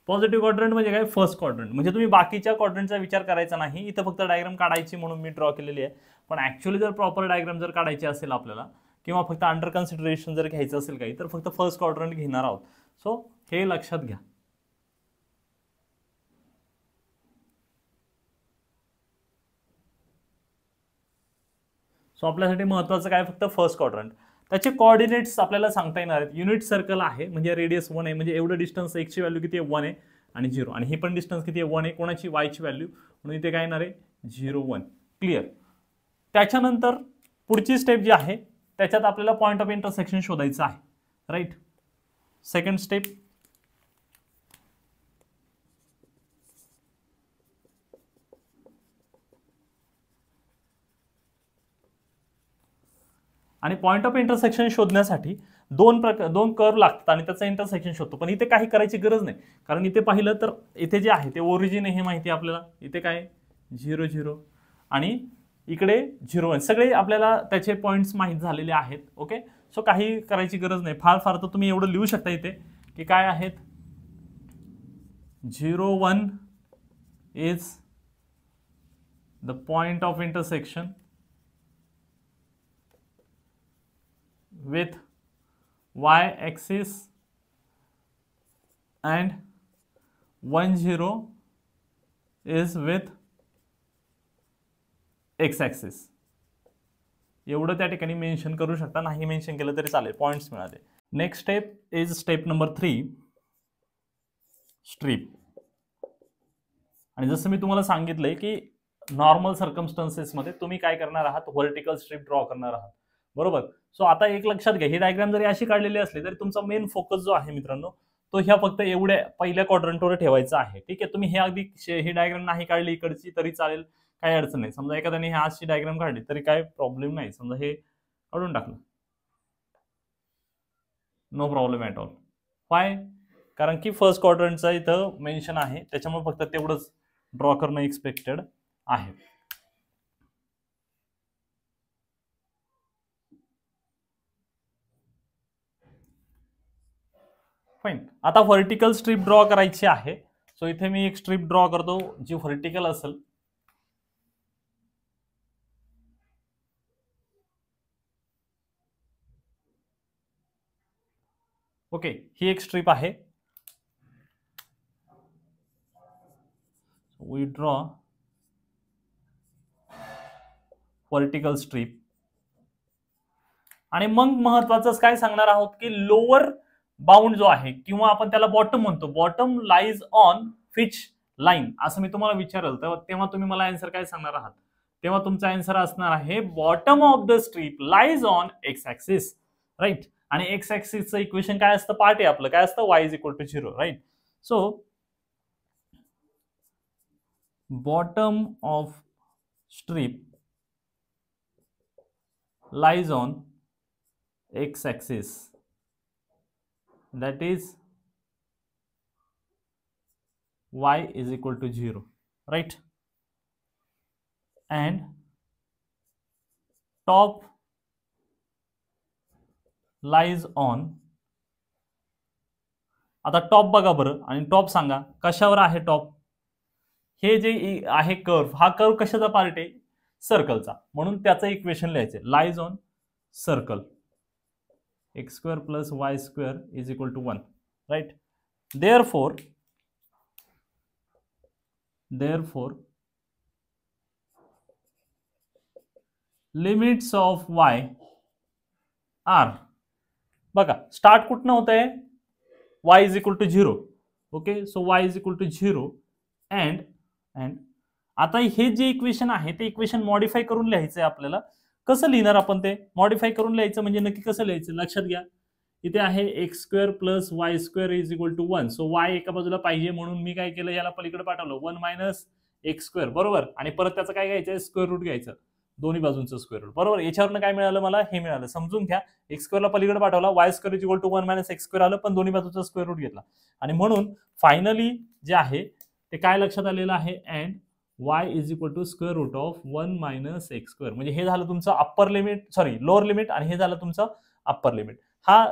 पॉझिटिव्ह क्वाड्रंट म्हणजे काय, फर्स्ट क्वाड्रंट. म्हणजे तुम्ही बाकीच्या क्वाड्रंटचा विचार करायचा नाही, इथं फक्त डायग्राम काढायची म्हणून मी ड्रॉ केलेली आहे. पण ऍक्च्युअली जर प्रॉपर डायग्राम जर काढायची असेल आपल्याला, किंवा फक्त अंडर कन्सिडरेशन जर घ्यायचं असेल काही, तर फक्त फर्स्ट क्वाड्रंट घेणार आहोत. सो हे लक्षात घ्या. सो आपल्यासाठी महत्त्वाचं काय, फक्त फर्स्ट क्वाड्रंट. त्याचे कोऑर्डिनेट्स आपल्याला सांगता येणार आहेत. युनिट सर्कल आहे म्हणजे रेडियस 1 आहे, म्हणजे एवढं डिस्टन्स, एक्सची व्हॅल्यू किती आहे, 1 आहे आणि 0, आणि ही पण डिस्टन्स किती आहे, 1 आहे. कोणाची, वायची व्हॅल्यू, म्हणून इथे काय येणार आहे, 0 1. क्लिअर. त्याच्यानंतर पुढची स्टेप जी आहे त्याच्यात आपल्याला पॉइंट ऑफ इंटरसेक्शन शोधायचं आहे, राईट. सेकंड स्टेप, आणि पॉइंट ऑफ इंटरसेक्शन शोधण्यासाठी दोन कर्व लागतात आणि त्याचं इंटरसेक्शन शोधतो. पण इथे काही करायची गरज नाही, कारण इथे पाहिलं तर इथे जे आहे ते ओरिजिन हे माहिती आहे आपल्याला. इथे काय 0 0 आणि इकडे 0 1, सगळे आपल्याला त्याचे पॉइंट्स माहीत झालेले आहेत. ओके. सो काही करायची गरज नाही. फार फार तर तुम्ही एवढं लिहू शकता इथे की काय आहेत, 0 1 is the point of intersection with y axis and 1 0 is with x axis. एवढं त्या ठिकाणी मेन्शन करू शकता, नाही मेन्शन केलं तरी चालेल, पॉइंट्स मिळाले. Next step is step number 3, strip. आणि जसं मी तुम्हाला सांगितलंय की नॉर्मल सर्कमस्टन्सेस मध्ये तुम्ही काय करणार आहात, व्हर्टिकल स्ट्रीप ड्रॉ करणार आहात, बरोबर. सो आता एक लक्षात घ्या, ही डायग्राम जरी अशी काढलेली असली तरी तुमचा मेन फोकस जो आहे मित्रांनो, तो ह्या फक्त एवढ्या पहिल्या क्वाड्रंटवर ठेवायचा आहे. ठीक आहे. तुम्ही हे अगदी ही डायग्राम नाही काढली इकडची तरी चालेल, काही अडचण नाही. समजा एखाद्याने ह्या अशी डायग्राम काढली तरी काय प्रॉब्लेम नाही. समजा हे काढून टाकलं, no problem at all. Why, कारण की फर्स्ट क्वाड्रंटचा इथं मेन्शन आहे, त्याच्यामुळे फक्त तेवढंच ड्रॉ करणं एक्सपेक्टेड आहे. फाईन. आता व्हर्टिकल स्ट्रीप ड्रॉ करायची आहे. सो इथे मी एक स्ट्रीप ड्रॉ करतो जी व्हर्टिकल असेल. ओके, ही एक स्ट्रीप आहे. We draw vertical strip. आणि मग महत्वाचं काय सांगणार आहोत की लोअर बाउंड जो आहे, किंवा आपण त्याला बॉटम म्हणतो, bottom lies on which line, असं मी तुम्हाला विचारलं तेव्हा तुम्ही मला आन्सर काय सांगणार आहात, तेव्हा तुमचा आन्सर असणार आहे bottom of the strip lies on x axis, right. आणि एक्स ऍक्सिसचं इक्वेशन काय असतं, पार्ट आहे आपलं, काय असतं, y is equal to 0, right. So bottom of strip lies on x axis, that is y is equal to 0, right. And top lies on आता टॉप बघा बरं आणि टॉप सांगा कशावर आहे टॉप. हे जे आहे कर्व, हा कर्व कशाचा पार्ट आहे, सर्कलचा, म्हणून त्याचं इक्वेशन लिहायचं lies on circle x square plus y square is equal to 1, right. Therefore limits of y are, बघा स्टार्ट कुठनं होत आहे, y is equal to 0. Okay, so y is equal to 0 and आता हे जे इक्वेशन आहे ते इक्वेशन मॉडिफाय करून लिहायचं आहे आपल्याला. कसं लिहिणार आपण ते मॉडिफाय करून लिहायचं, म्हणजे नक्की कसं लिहायचं लक्षात घ्या. इथे आहे x square plus y square is equal to 1. So y एका बाजूला पाहिजे म्हणून मी काय केलं, याला पलीकडे पाठवलं 1 मायनस एक्स स्क्वेअर, बरोबर. आणि परत त्याचं काय घ्यायचं, स्क्वेअर रूट घ्यायचं, दोन्ही बाजूंचं स्क्वेअर रूट, बरोबर. याच्यावरनं काय मिळालं मला, हे मिळालं. समजून घ्या, एक्स स्क्वेअरला पलीकडे पाठवला, y square is equal to 1 minus x square आलं, पण दोन्ही बाजूचा स्क्वेअर रूट घेतला. आणि म्हणून फायनली जे आहे ते काय लक्षात आलेलं आहे, and y is equal to square root of 1 minus x square. म्हणजे हे झालं तुमचं upper limit, sorry lower limit, आणि हे झालं तुमचं अप्पर लिमिट. हा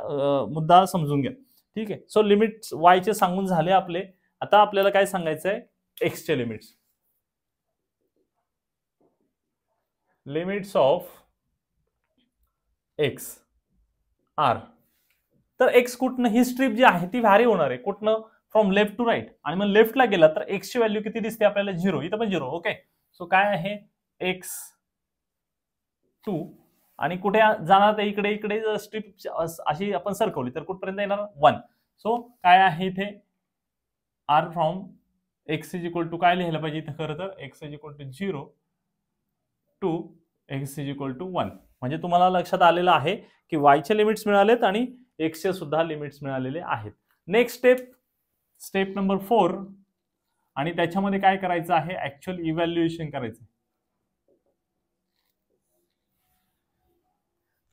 मुद्दा समजून घ्या, ठीक आहे. सो लिमिट्स y चे सांगून झाले आपले. आता आपल्याला काय सांगायचं आहे, x चे limits. Limits of x are. तर x कुठनं, ही स्ट्रीप जी आहे ती व्हॅरी होणार आहे कुठनं, फ्रॉम लेफ्ट टू राईट. आणि मग लेफ्टला गेला तर x ची व्हॅल्यू किती दिसते आपल्याला, 0. इथं पण 0. ओके, सो काय आहे x2, आणि कुठे जाणार ते इकडे, इकडे स्ट्रीप अशी आपण सरकवली तर कुठपर्यंत येणार 1. सो काय आहे इथे r from x is equal to काय लिहायला पाहिजे इथं, खरं तर x is equal to 0 to x is equal to 1. म्हणजे तुम्हाला लक्षात आलेलं आहे की y चे लिमिट्स मिळालेत आणि x चे सुद्धा लिमिट्स मिळालेले आहेत. नेक्स्ट स्टेप नंबर 4, आणि त्याच्यामध्ये काय करायचं आहे, ऍक्च्युअल इव्हॅल्युएशन करायचं.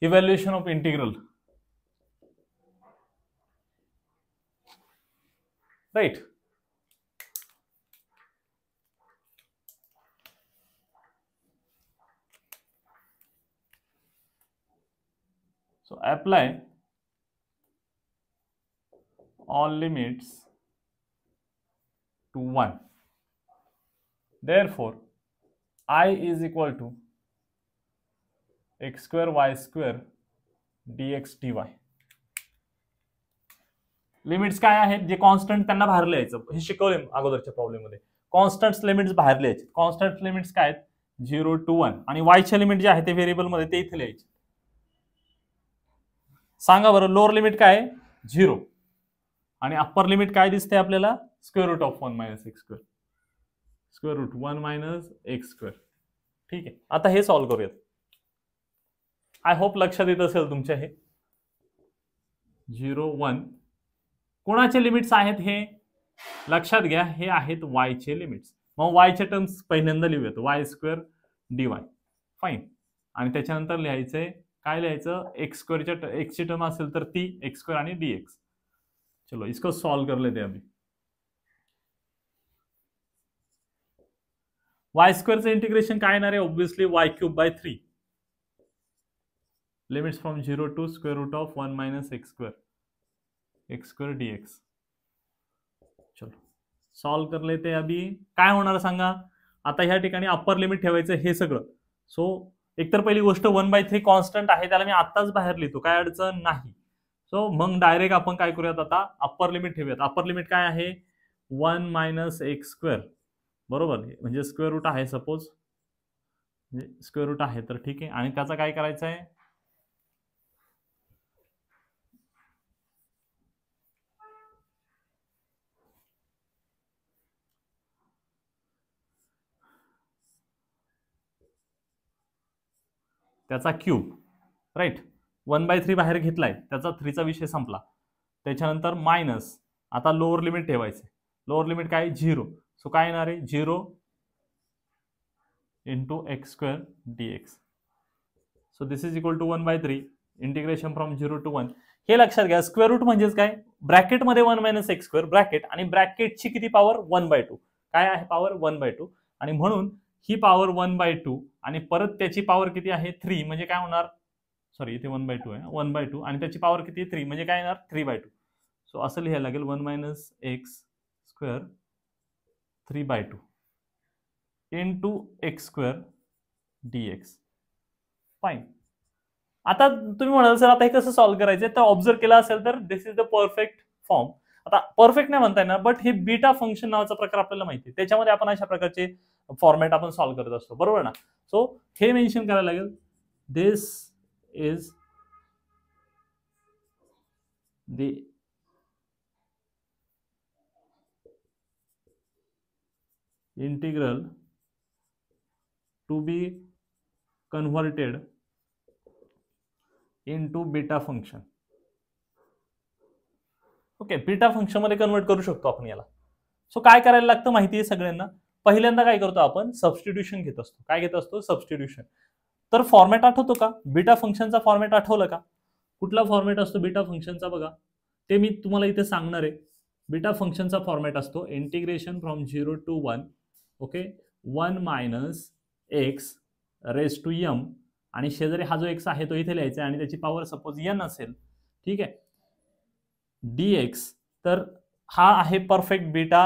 Evaluation of integral, right. So apply all limits to 1. Therefore I is equal to x square y square dx dy. Limits काय आहेत, जे कॉन्स्टंट त्यांना बाहेर लिहायचं, हे शिकवले अगोदरच्या प्रॉब्लेम मध्ये. कॉन्स्टंट लिमिट्स बाहेर लिहायचे. कॉन्स्टंट लिमिट्स काय आहेत, 0 टू 1, आणि y चे लिमिट जे आहे ते व्हेरिएबल मध्ये ते इथे लिहायचे. सांगा बरं, लोअर लिमिट काय आहे, 0, आणि अप्पर लिमिट काय दिसते आपल्याला, square root of 1 minus x square, square root 1 minus x square. ठीक आहे, आता हे सॉल्व्ह करूयात. आय होप लक्षात येत असेल तुमच्या. हे 0 1 कोणाचे लिमिट्स आहेत, हे लक्षात घ्या, हे आहेत y चे लिमिट्स. मग y चे टर्म्स पहिल्यांदा लिहूयात, y स्क्वेअर dy, फाईन. आणि त्याच्यानंतर लिहायचंय काय, लिहायचं एक्स स्क्वेअरच्या, एक्स ची टर्म असेल तर ती एक्स स्क्वेअर आणि dx. चलो इसको सॉल्व कर लेते हैं अभी. वाय स्क्वेअरचं इंटिग्रेशन काय येणार आहे, obviously y cube by 3. Limits from 0 to square root of 1 minus x square dx. चलो सॉल्व कर लेते हैं अभी. काय होणार सांगा, आता ह्या ठिकाणी अप्पर लिमिट ठेवायचं हे सगळं. सो एकतर पहिली गोष्ट 1/3 कॉन्स्टंट आहे, त्याला मी आत्ताच बाहेर लिहितो, काय अडचण नाही. सो मग डायरेक्ट आपण काय करूयात, आता अप्पर लिमिट ठेवूयात. अप्पर लिमिट काय आहे, 1 मायनस एक्स स्क्वेअर, बरोबर. म्हणजे स्क्वेअर रूट आहे, सपोज स्क्वेअर रूट आहे तर ठीक आहे. आणि त्याचा काय करायचं आहे, त्याचा क्यूब, राईट. 1/3 बाहेर घेतलाय, त्याचा 3 चा विषय संपला. त्याच्यानंतर मायनस, आता लोअर लिमिट ठेवायचे. लोअर लिमिट काय, 0. सो काय येणार आहे, 0 into x square dx. So this is equal to 1/3 integration from 0 to 1. हे लक्षात घ्या, स्क्वेअर रूट म्हणजेच काय, ब्रॅकेट मध्ये 1 मायनस एक्स स्क्वेअर ब्रॅकेट, आणि ब्रॅकेटची किती पॉवर, 1/2. काय आहे पॉवर, 1/2. आणि म्हणून ही पॉवर 1/2, आणि परत त्याची पॉवर किती आहे, 3. म्हणजे काय होणार, सॉरी इथे 1/2 आहे, 1/2, आणि त्याची पॉवर किती, 3. म्हणजे काय येणार, 3/2. सो असं लिहायला लागेल 1 minus x square 3/2 into x square dx. Fine. आता तुम्ही म्हणाल सर आता हे कसं सॉल्व्ह करायचं, तर ऑब्झर्व केला असेल तर दिस इज द परफेक्ट फॉर्म. आता परफेक्ट नाही म्हणता येणार, बट हे बीटा फंक्शन नावाचा प्रकार आपल्याला माहिती आहे, त्याच्यामध्ये आपण अशा प्रकारचे फॉर्मॅट आपण सॉल्व्ह करत असतो, बरोबर ना. सो हे मेन्शन करायला लागेल, this is the integral to be converted into beta function. Okay, beta function मध्ये कन्वर्ट करू शकतो आपण याला. सो काय करायला लागतं माहिती आहे सगळ्यांना. पहिल्यांदा काय करतो आपण, सबस्टिट्यूशन घेत असतो. काय घेत असतो, सबस्टिट्यूशन. तर फॉर्मॅट आठवतो का, बीटा फंक्शनचा फॉर्मॅट आठवलं का, कुठला फॉर्मॅट असतो बीटा फंक्शनचा बघा, ते मी तुम्हाला इथे सांगणार आहे. बीटा फंक्शनचा फॉर्मॅट असतो integration from 0 to 1, okay, 1 minus x raise to m, आणि शेजारी हा जो एक्स आहे तो इथे लिहायचा आणि त्याची पॉवर सपोज एन असेल, ठीक आहे, dx. तर हा आहे परफेक्ट बीटा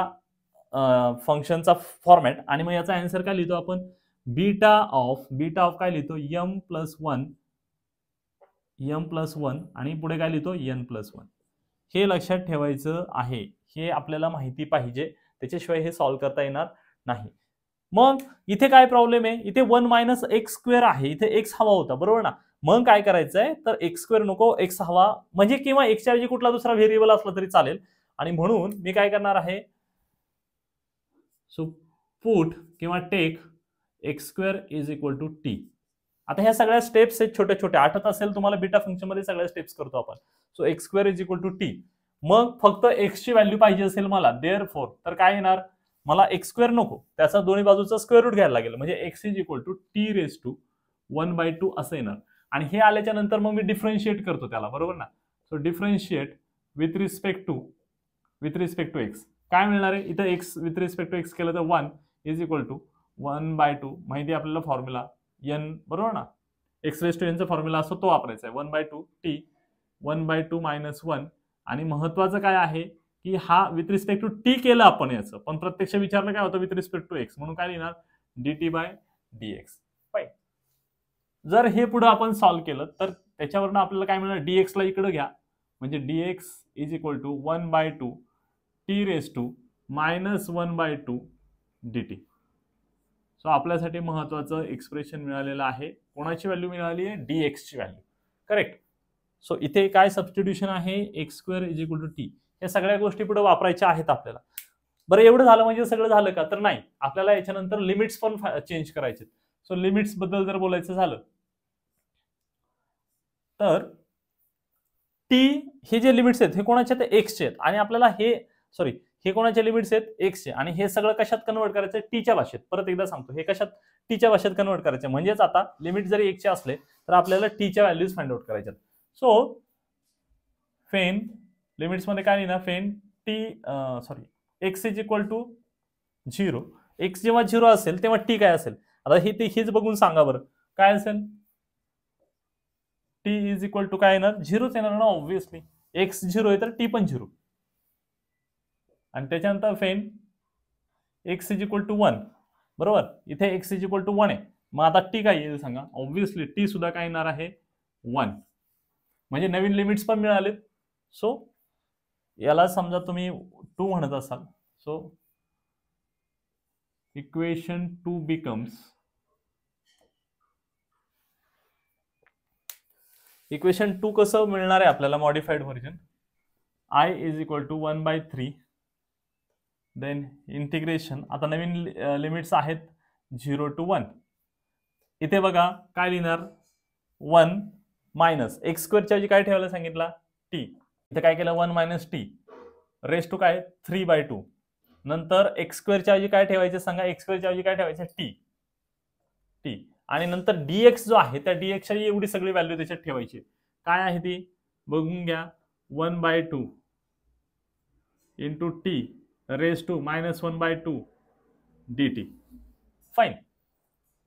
फंक्शनचा फॉर्मॅट. आणि मग याचा आन्सर काय लिहितो आपण, बीटा ऑफ काय लिहितो, m प्लस 1 आणि पुढे काय लिहितो, n प्लस 1. हे लक्षात ठेवायचं आहे, हे आपल्याला माहिती पाहिजे, त्याच्याशिवाय हे सॉल्व्ह करता येणार नाही. मग इथे काय प्रॉब्लेम आहे, इथे 1 मायनस एक्स स्क्वेअर आहे, इथे एक्स हवा होता, बरोबर ना. मग काय करायचंय, तर एक्स स्क्वेअर नको, एक्स हवा, म्हणजे किंवा एक्सच्या ऐवजी कुठला दुसरा व्हेरिएबल असला तरी चालेल. आणि म्हणून मी काय करणार आहे, सो पुट किंवा take x square is equal to t. आता ह्या सगळ्या स्टेप्स आहेत छोट्या छोट्या, आठवत असेल तुम्हाला बीटा फंक्शन मध्ये सगळ्या स्टेप्स करतो आपण. So x square is equal to t. मग फक्त एक्स ची व्हॅल्यू पाहिजे असेल मला, देअरफॉर तर काय येणार, मला एक्स स्क्वेअर नको, त्याचा दोन्ही बाजूचा स्क्वेअर रूट घ्यायला लागेल, म्हणजे x is equal to t raise to 1/2 असं येणार. आणि हे आल्याच्या नंतर मग मी डिफरन्शिएट करतो त्याला, बरोबर ना. So differentiate with respect to x. काय मिळणार आहे, इथं x with respect to x केलं तर 1 इज इक्वल टू 1/2, माहिती आहे आपल्याला फॉर्म्युला एन, बरोबर ना. एक्स रेज टू एनचा फॉर्म्युला असतो तो वापरायचा आहे, 1/2 टी 1/2 मायनस 1. आणि महत्वाचं काय आहे की हा विथ रिस्पेक्ट टू टी केलं आपण याचं, पण प्रत्यक्ष विचारलं काय होतं, विथ रिस्पेक्ट टू एक्स, म्हणून काय लिहिणार, dt बाय dx. फाईन. जर हे पुढे आपण सॉल्व्ह केलं तर त्याच्यावरनं आपल्याला काय मिळणार, dx ला इकडे घ्या, म्हणजे dx is equal to 1/2 t raise to minus 1/2 dt. So आपल्यासाठी महत्वाचं एक्सप्रेशन मिळालेलं आहे. कोणाची व्हॅल्यू मिळाली आहे, dx ची व्हॅल्यू, करेक्ट. सो इथे काय सबस्टिट्यूशन आहे, x square is equal to t. या सगळ्या गोष्टी पुढे वापरायच्या आहेत आपल्याला. बरं, एवढं झालं म्हणजे सगळं झालं का, तर नाही, आपल्याला याच्यानंतर लिमिट्स पण चेंज करायचे. सो लिमिट्स बद्दल जर बोलायचं झालं तर टी हे जे लिमिट्स आहेत हे कोणाचे आहेत, एक्सचे आहेत. आणि आपल्याला हे कोणाचे लिमिट्स आहेत, एक्सचे. आणि हे सगळं कशात कन्वर्ट करायचं, टीच्या भाषेत. परत एकदा सांगतो, हे कशात, टीच्या भाषेत कन्वर्ट करायचे. म्हणजेच आता लिमिट जरी एकचे असले तर आपल्याला टीच्या व्हॅल्यूज फाइंड आउट करायच्यात. सो फेन लिमिट्स मध्ये काय लिहिणार, when x is equal to 0. X जेव्हा 0 असेल तेव्हा टी काय असेल, आता हेच बघून सांगा बरं काय असेल, टी इज इक्वल टू काय येणार, 0च येणार ना ऑब्व्हियसली. एक्स 0 आहे तर टी पण 0. आणि त्याच्यानंतर फेन एक्स इज इक्वल टू 1, बरोबर. इथे एक्स इज इक्वल टू 1 आहे, मग आता टी काय येईल सांगा, ऑब्व्हियसली टी सुद्धा काय येणार आहे, 1. म्हणजे नवीन लिमिट्स पण मिळाले. सो याला समजा तुम्ही 2 म्हणत असाल, सो इक्वेशन 2 बिकम्स, इक्वेशन 2 कसं मिळणार आहे आपल्याला, modified version, i is equal to 1/3, then integration, आता नवीन लिमिट्स आहेत 0 to 1. इथे बघा काय लिहिणार, 1 मायनस एक्स स्क्वेअरच्या ऐवजी काय ठेवायला सांगितला, टी. इथे काय केलं, 1 मायनस टी रेस टू काय 3/2. नंतर एक्स स्क्वेअरच्या ऐवजी काय ठेवायचं सांगा, एक्स स्क्वेअरच्या ऐवजी काय ठेवायचं, टी. आणि नंतर dx जो आहे त्या dx ची एवढी सगळी व्हॅल्यू त्याच्यात ठेवायची. काय आहे ती बघून घ्या, 1/2 into t raise to minus 1/2 dt. Fine.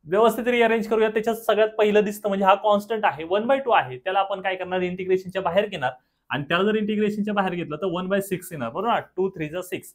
व्यवस्थित रिअरेंज करूया. त्याच्यात सगळ्यात पहिलं दिसतं म्हणजे हा कॉन्स्टंट आहे 1/2 आहे, त्याला आपण काय करणार, इंटिग्रेशनच्या बाहेर घेणार आणि त्याला जर इंटिग्रेशनच्या बाहेर घेतलं तर 1/6 येणार, बरोबर ना. 2 3 जा 6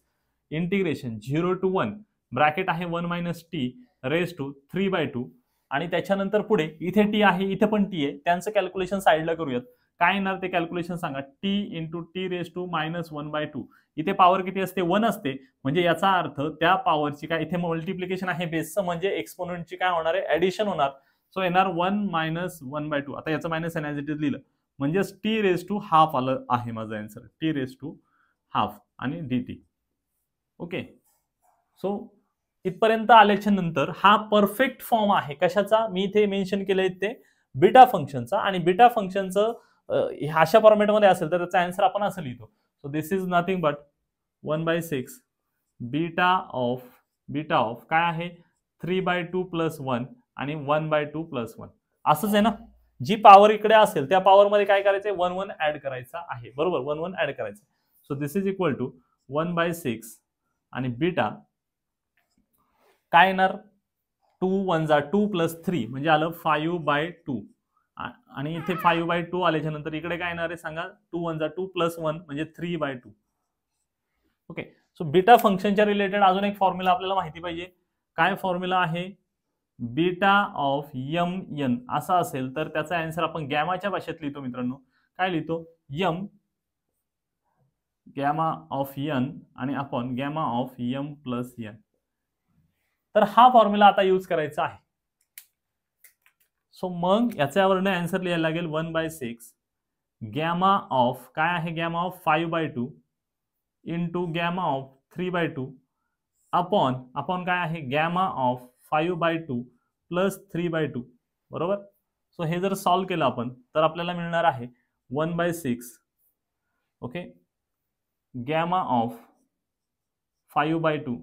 इंटिग्रेशन 0 to 1 ब्रॅकेट आहे 1 - t रेज टू 3/2 आणि त्याच्यानंतर पुढे इथे टी आहे, इथे पण टी आहे, त्यांचं कॅल्क्युलेशन साईडला करूयात. काय येणार ते कॅल्क्युलेशन सांगा. T into t raise to -1/2. इथे पॉवर किती असते 1 असते, म्हणजे याचा अर्थ त्या पॉवरची काय इथे मल्टिप्लिकेशन आहे बेसचं, म्हणजे एक्सपोनेंटची काय होणार आहे ऍडिशन होणार. सो येणार 1 - 1/2. आता याचं मायनस ॲज इट इज लिहिलं म्हणजेच टी रेज टू हाफ आलं आहे माझं answer. T raise to half आणि dt. ओके, सो इथपर्यंत आल्याच्या नंतर हा परफेक्ट फॉर्म आहे कशाचा, मी इथे मेन्शन केलंय ते बीटा फंक्शनचा. आणि बीटा फंक्शनचं अशा फॉर्मॅटमध्ये असेल तर त्याचा आन्सर आपण असं लिहितो. So this is nothing but 1/6 beta of काय आहे 3/2 + 1 आणि 1/2 + 1. असंच आहे ना. जी पॉवर इकडे असेल त्या पॉवर मध्ये काय करायचंय 1 1 ऍड करायचा आहे, बरोबर. 1 1 ऍड करायचं. So this is equal to 1/6 आणि बीटा काय येणार 2 1 जा 2 + 3 म्हणजे आलं 5/2 आणि इथे 5/2 आल्याच्या नंतर इकडे काय येणार आहे सांगा 2 1 जा 2 + 1 म्हणजे 3/2. ओके, सो बीटा फंक्शनच्या रिलेटेड अजून एक फॉर्म्युला आपल्याला माहिती पाहिजे. काय फॉर्म्युला आहे बीटा ऑफ एम एन असा असेल तर त्याचा आन्सर आपण गॅमाच्या भाषेत लिहितो मित्रांनो. काय लिहितो एम गॅमा ऑफ एन आणि आपण gamma of m plus n. तर हा फॉर्म्युला आता यूज करायचा आहे. सो मग याच्यावरनं आन्सर लिहायला लागेल 1/6 गॅमा ऑफ काय आहे gamma of 5/2 into gamma of 3/2 upon काय आहे गॅमा ऑफ 5/2 प्लस 3/2, बरोबर. सो हे जर सॉल्व्ह केलं आपण तर आपल्याला मिळणार आहे 1/6 okay gamma of 5/2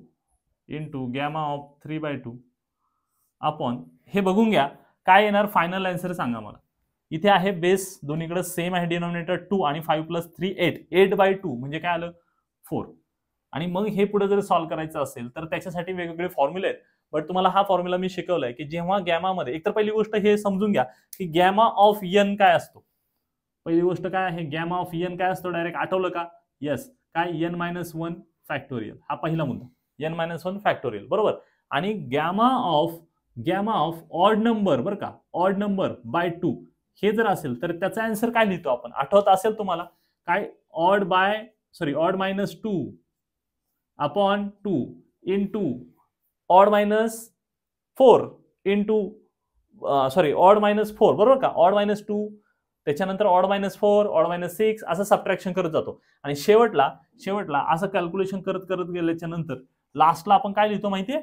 into gamma of 3/2 upon हे बघून घ्या काय येणार फायनल आन्सर सांगा मला. इथे आहे बेस दोन्हीकडे सेम आहे डिनॉमिनेटर 2 आणि 5 + 3 8 8/2 म्हणजे काय आलं 4. आणि मग हे पुढे जर सॉल्व्ह करायचं असेल तर त्याच्यासाठी वेगवेगळे फॉर्म्युले आहेत. बट तुम्हाला हा फॉर्म्युला मी शिकवलाय की जेव्हा गॅमामध्ये एकतर पहिली गोष्ट हे समजून घ्या की गॅमा ऑफ एन काय असतो. पहिली गोष्ट काय आहे गॅमा ऑफ एन काय असतो डायरेक्ट आठवलं का. येस, काय n-1 फॅक्टोरियल हा पहिला मुद्दा. n-1 फॅक्टोरियल बरोबर. आणि गॅमा ऑफ ऑड नंबर बरं का, ऑड नंबर बाय 2 हे जर असेल तर त्याचा आन्सर काय लिहितो आपण आठवत असेल तुम्हाला काय odd -2 upon 2 into odd -4 into odd -4 बरोबर का. ऑड -2 त्याच्यानंतर ऑड -4 ऑड -6 असं सबट्रॅक्शन करत जातो आणि शेवटला असं कॅल्क्युलेशन करत गेल्याच्या नंतर लास्टला आपण काय लिहितो माहितीये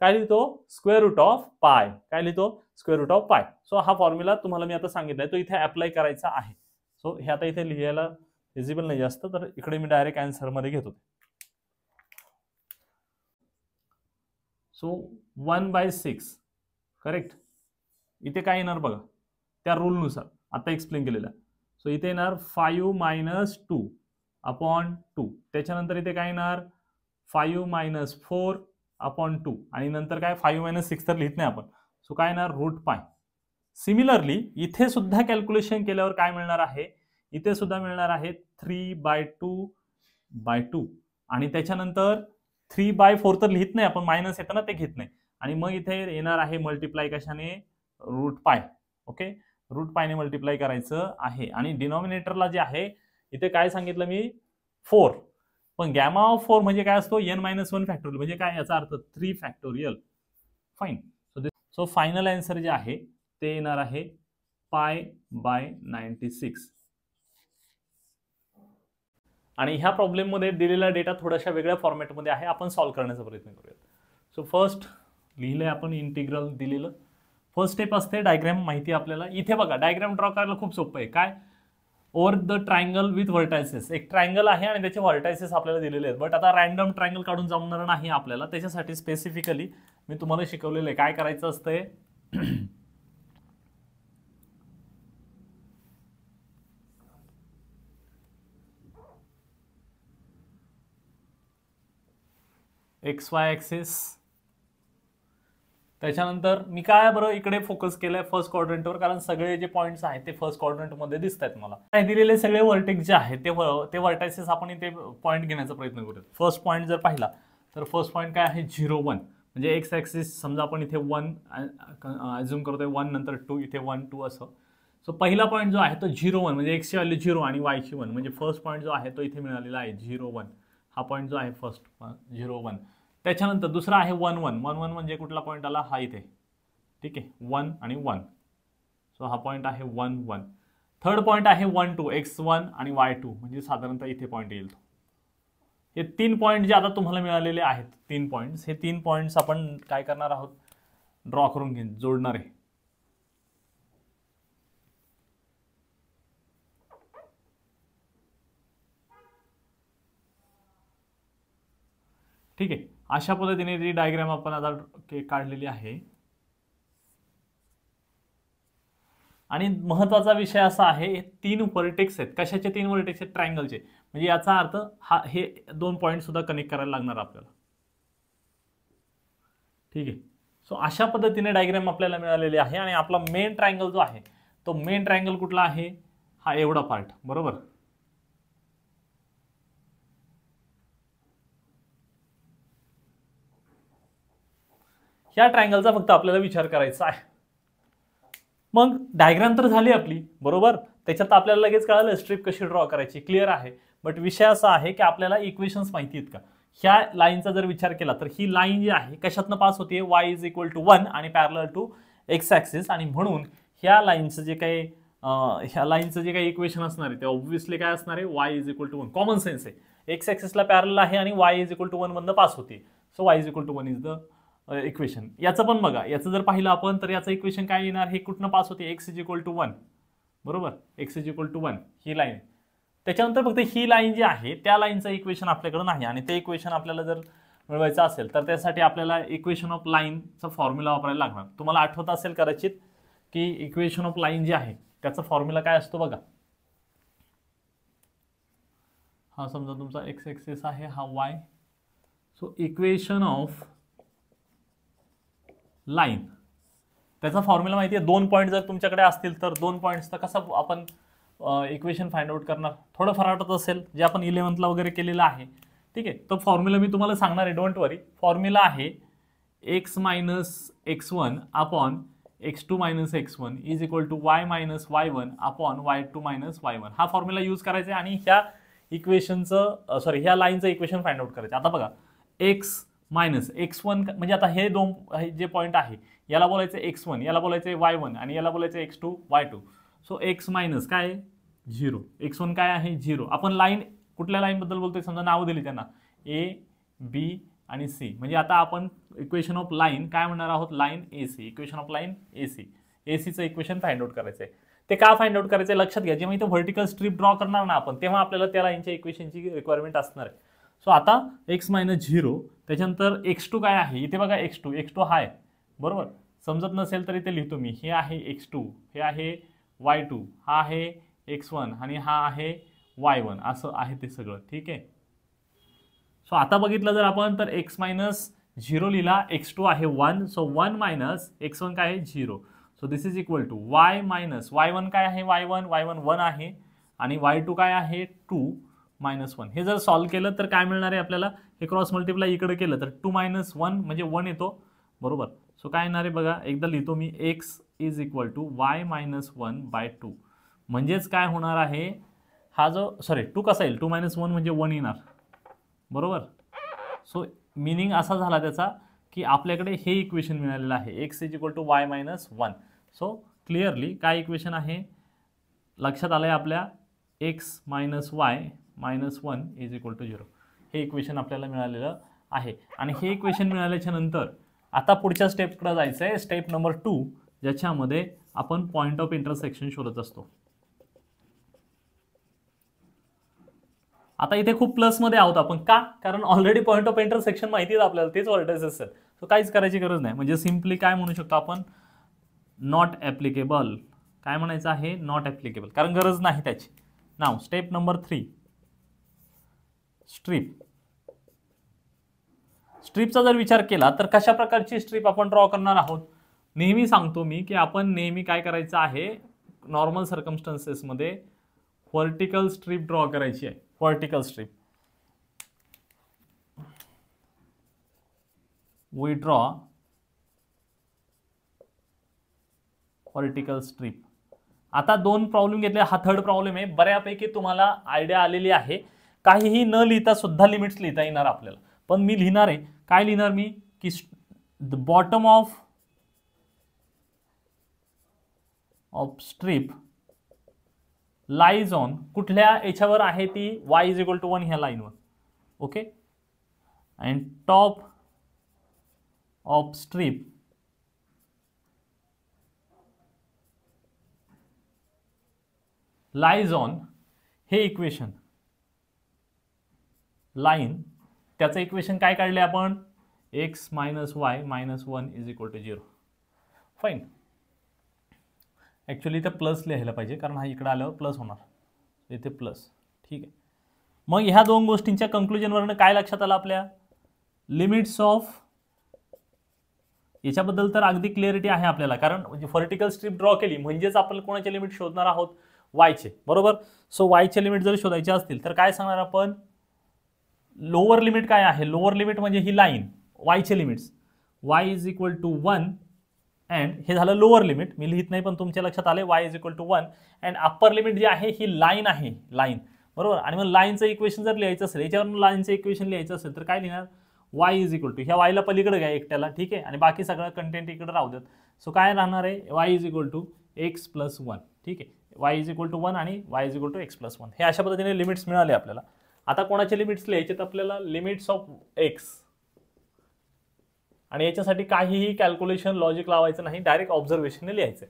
काय लिहितो स्क्वेअर रूट ऑफ पाय. काय लिहितो स्क्वेअर रूट ऑफ पाय. सो हा फॉर्म्युला तुम्हाला मी आता सांगितलाय तो इथे अप्लाय करायचा आहे. सो हे आता इथे लिहायला विजिबल नाही जास्त तर इकडे मी डायरेक्ट आन्सर मध्ये घेतो. So 1/6 correct. इथे काय येणार बघा त्या रूल नुसार आता एक्सप्लेन केलेला. सो इथे येणार 5 - 2 अपॉन 2 त्याच्यानंतर इथे काय येणार 5 - 4 अपॉन 2 आणि नंतर काय 5 - 6 तर लिहित नाही आपण. सो काय येणार रूट पाय. सिमिलरली इथे सुद्धा कॅल्क्युलेशन केल्यावर काय मिळणार आहे इथे सुद्धा मिळणार आहे 3/2 आणि त्याच्यानंतर 3/4 तर लिहित नाही आपण मायनस येतं ना ते घेत नाही आणि मग इथे येणार आहे मल्टिप्लाय कशाने रूट पाय. ओके, रूट पायने मल्टिप्लाय करायचं आहे आणि डिनॉमिनेटरला जे आहे इथे काय सांगितलं मी 4 पण गॅमा ऑफ 4 म्हणजे काय असतो n-1 फॅक्टोरियल म्हणजे काय याचा अर्थ 3 factorial. Fine. So final answer जे आहे ते येणार आहे π/96. आणि ह्या प्रॉब्लेम मध्ये दिलेला डेटा थोड्याशा वेगळ्या फॉर्मॅटमध्ये आहे आपण सॉल्व्ह करण्याचा प्रयत्न करूया. सो फर्स्ट लिहिलंय आपण इंटिग्रल दिलेलं. फर्स्ट स्टेप असते डायग्राम माहिती आपल्याला. इथे बघा डायग्राम ड्रॉ करायला खूप सोपं आहे. काय over the triangle with vertices एक ट्रायंगल आहे आणि त्याचे व्हर्टायसेस आपल्याला दिलेले आहेत. बट आता रॅन्डम ट्रायंगल काढून जमणार नाही आपल्याला. त्याच्यासाठी स्पेसिफिकली मी तुम्हाला शिकवलेलं आहे काय करायचं असतंय XY ऍक्सिस त्याच्यानंतर मी काय बरं इकडे फोकस केलंय फर्स्ट क्वाड्रंटवर, कारण सगळे जे पॉईंट्स आहेत ते फर्स्ट क्वाड्रंटमध्ये दिसत आहेत मला. काय दिलेले सगळे वर्टेक्स जे आहेत ते वर्टायसेस आपण इथे पॉईंट घेण्याचा प्रयत्न करूया. फर्स्ट पॉईंट जर पाहिला तर फर्स्ट पॉईंट काय आहे 0 1, म्हणजे एक्स ॲक्सिस समजा आपण इथे 1 अज्युम करतोय, 1 नंतर 2, इथे 1 2 असं. सो पहिला पॉईंट जो आहे तो 0 1, म्हणजे एक्सची व्हॅल्यू 0 आणि वायची 1, म्हणजे फर्स्ट पॉईंट जो आहे तो इथे मिळालेला आहे 0 1. हा पॉईंट जो आहे फर्स्ट 0 1. त्याच्यानंतर दुसरा आहे 1 1. 1 1 म्हणजे कुठला पॉईंट आला, हा इथे. ठीक आहे, 1 आणि 1. सो हा पॉईंट आहे 1 1. थर्ड पॉईंट आहे 1 2, x1 आणि y2, म्हणजे साधारणतः इथे पॉईंट येईल. हे 3 पॉईंट जे आता तुम्हाला मिळालेले आहेत 3 पॉईंट्स, हे 3 पॉईंट्स आपण काय करणार आहोत, ड्रॉ करून घेऊन जोडणार आहे. ठीक आहे, अशा पद्धतीने ती डायग्राम आपण आता काढलेली आहे. आणि महत्त्वाचा विषय असा आहे, हे 3 व्हर्टेक्स आहेत. कशाचे 3 व्हर्टेक्स आहेत, ट्रायंगलचे. म्हणजे याचा अर्थ हा हे 2 पॉईंट सुद्धा कनेक्ट करायला लागणार आपल्याला. ठीक आहे, सो अशा पद्धतीने डायग्राम आपल्याला मिळालेली आहे. आणि आपला मेन ट्रायंगल जो आहे तो मेन ट्रायंगल कुठला आहे, हा एवढा पार्ट, बरोबर. ह्या ट्रायंगलचा फक्त आपल्याला विचार करायचा आहे. मग डायग्राम तर झाली आपली, बरोबर. त्याच्यात आपल्याला लगेच कळालं स्ट्रीप कशी ड्रॉ करायची, क्लिअर आहे. बट विषय असा आहे की आपल्याला इक्वेशन्स माहिती आहेत का. ह्या लाईनचा जर विचार केला तर ही लाईन जी आहे कशातनं पास होते, y इज इक्वल टू 1 आणि पॅरलल टू एक्स ॲक्सिस. आणि म्हणून ह्या लाईनचं जे काही इक्वेशन असणार आहे ते ऑब्व्हियसली काय असणार आहे, y is equal to 1. Common sense आहे, एक्स ॲक्सिसला पॅरलल आहे आणि y इज इक्वल टू 1 मधनं पास होते. So y is equal to 1 is the equation. याचं पण बघा, याचं जर पाहिलं आपण तर याचं इक्वेशन काय येणार, हे कुठनं पास होते, एक्स इज इक्वल टू 1, बरोबर. एक्स इज इक्वल टू 1 ही लाईन. त्याच्यानंतर फक्त ही लाईन जी आहे त्या लाईनचं इक्वेशन आपल्याकडे नाही. आणि ते इक्वेशन आपल्याला जर मिळवायचं असेल तर त्यासाठी आपल्याला इक्वेशन ऑफ लाईनचा फॉर्म्युला वापरायला लागणार. तुम्हाला आठवत असेल कदाचित की इक्वेशन ऑफ लाईन जी आहे त्याचा फॉर्म्युला काय असतो बघा. हा समजा तुमचा एक्स ॲक्सिस आहे, हा Y. So equation of line, त्याचा फॉर्म्युला माहिती आहे. 2 पॉईंट जर तुमच्याकडे असतील तर 2 पॉईंट्सचा कसं आपण इक्वेशन फाइंड आउट करणार, थोडं फार आठवत असेल, जे आपण 11th वगैरे केलेलं आहे. ठीक आहे, तो फॉर्म्युला मी तुम्हाला सांगणार आहे, डोंट वरी. फॉर्म्युला आहे x minus x1 upon x2 minus x1 is equal to y minus y1 upon y2 minus y1. हा फॉर्म्युला यूज करायचा आहे आणि ह्या इक्वेशनचं ह्या लाईनचं इक्वेशन फाइंड आउट करायचं. आता बघा, x मायनस x1 म्हणजे आता हे दोन जे पॉईंट आहे याला बोलायचं x1, याला बोलायचं y1 आणि याला बोलायचं x2 y2. So x minus काय 0, x1 काय आहे 0. आपण लाईन कुठल्या लाईन बद्दल बोलतोय, समजा नाव दिली त्यांना A B आणि C. म्हणजे आता आपण इक्वेशन ऑफ लाईन काय म्हणणार आहोत, line AC. Equation of line AC, ACचं इक्वेशन फाइंड आउट करायचं आहे. ते का फाइंड आउट करायचं लक्षात घ्या, जेव्हा इथे व्हर्टिकल स्ट्रीप ड्रॉ करणार ना आपण तेव्हा आपल्याला त्या लाईनच्या इक्वेशनची रिक्वायरमेंट असणार आहे. सो आता x मायनस 0, त्याच्यानंतर x2 काय आहे, इथे बघा x2 हा आहे, बरोबर. समजत नसेल तर इथे लिहितो मी, हे आहे x2, हे आहे y2, हा आहे x1 आणि हा आहे y1, असं आहे ते सगळं. ठीक आहे, सो आता बघितलं जर आपण तर x मायनस 0 लिहिला, x2 आहे 1, सो 1 मायनस x1 काय आहे 0. So this is equal to y minus y1 काय आहे y1 1 आहे आणि y2 काय आहे 2 मायनस 1. हे जर सॉल्व्ह केलं तर काय मिळणार आहे आपल्याला, हे क्रॉस मल्टिप्लाय इकडे केलं तर 2 मायनस 1 म्हणजे 1 येतो, बरोबर. सो काय येणार आहे बघा, एकदा लिहितो मी, x is equal to y minus 1/2. म्हणजेच काय होणार आहे, हा जो 2 कसा येईल, 2 मायनस 1 म्हणजे 1 येणार, बरोबर. सो मिनिंग असा झाला त्याचा की आपल्याकडे हे इक्वेशन मिळालेलं आहे, x is equal to y minus 1. So clearly काय इक्वेशन आहे लक्षात आलंय आपल्या, x minus y minus 1 is equal to 0. हे इक्वेशन आपल्याला मिळालेलं आहे. आणि हे इक्वेशन मिळाल्याच्या नंतर आता पुढच्या स्टेपकडे जायचं आहे, स्टेप नंबर 2, ज्याच्यामध्ये आपण पॉईंट ऑफ इंटरसेक्शन शोधत असतो. आता इथे खूप प्लसमध्ये आहोत आपण, का, कारण ऑलरेडी पॉईंट ऑफ इंटरसेक्शन माहिती आहे आपल्याला, तेच व्हर्टायसेस आहेत. सो काहीच करायची गरज नाही. म्हणजे सिम्पली काय म्हणू शकतो आपण, नॉट ॲप्लिकेबल. काय म्हणायचं आहे, नॉट ॲप्लिकेबल, कारण गरज नाही त्याची. नाव स्टेप नंबर 3, स्ट्रीप. स्ट्रीपचा जर विचार केला तर कशा प्रकारची स्ट्रीप आपण ड्रॉ करणार आहोत? नेहमी सांगतो मी की आपण नेहमी काय करायचं आहे, नॉर्मल सर्कमस्टन्सेसमध्ये व्हर्टिकल स्ट्रीप ड्रॉ करायची आहे. Vertical strip we draw vertical strip. आता 2 प्रॉब्लेम घेतले, हा थर्ड प्रॉब्लेम आहे. बऱ्यापैकी तुम्हाला आयडिया आलेली आहे. काहीही न लिहिता सुद्धा लिमिट्स लिहिता येणार आपल्याला, पण मी लिहिणार आहे. काय लिहिणार मी की the bottom of strip lies on, कुठल्या याच्यावर आहे ती, y इज इक्वल टू 1 ह्या लाईनवर. Okay, and top of strip lies on, हे इक्वेशन लाईन, त्याचं इक्वेशन काय काढले आपण, x minus y minus 1 is equal to 0. Fine. Actually इथे प्लस लिहायला पाहिजे कारण हा इकडे आल्यावर प्लस होणार, इथे प्लस. ठीक आहे. मग ह्या 2 गोष्टींच्या कंक्लुजनवरनं काय लक्षात आलं आपल्या, लिमिट्स ऑफ, याच्याबद्दल तर अगदी क्लिअरिटी आहे आपल्याला, कारण म्हणजे व्हर्टिकल स्ट्रीप ड्रॉ केली म्हणजेच आपण कोणाचे लिमिट शोधणार आहोत, वायचे. बरोबर. सो वायचे लिमिट जर शोधायचे असतील तर काय सांगणार आपण, लोअर लिमिट काय आहे, लोअर लिमिट म्हणजे ही लाईन, वायचे limits, y is equal to 1 and हे झालं लोअर लिमिट, मी लिहित नाही पण तुमच्या लक्षात आले, y is equal to 1 and upper limit जी आहे ही लाईन आहे, लाईन. बरोबर. आणि मग लाईनचं इक्वेशन जर लिहायचं असेल, याच्यावर लाईनचं इक्वेशन लिहायचं असेल तर काय लिहिणार, y इज इक्वल टू, ह्या वायला पलीकडे घ्या एकट्याला. ठीक आहे. आणि बाकी सगळं कंटेंट इकडे राहू देत. सो काय राहणार आहे, y is equal to x plus 1. ठीक आहे. y इज इक्वल टू 1 आणि y is equal to x plus 1, हे अशा पद्धतीने लिमिट्स मिळाले आपल्याला. आता कोणाचे लिमिट्स लिहायचे आपल्याला, लिमिट्स ऑफ x. आणि याच्यासाठी काहीही कॅल्क्युलेशन लॉजिक लावायचं नाही, डायरेक्ट ऑब्झर्वेशनने लिहायचं.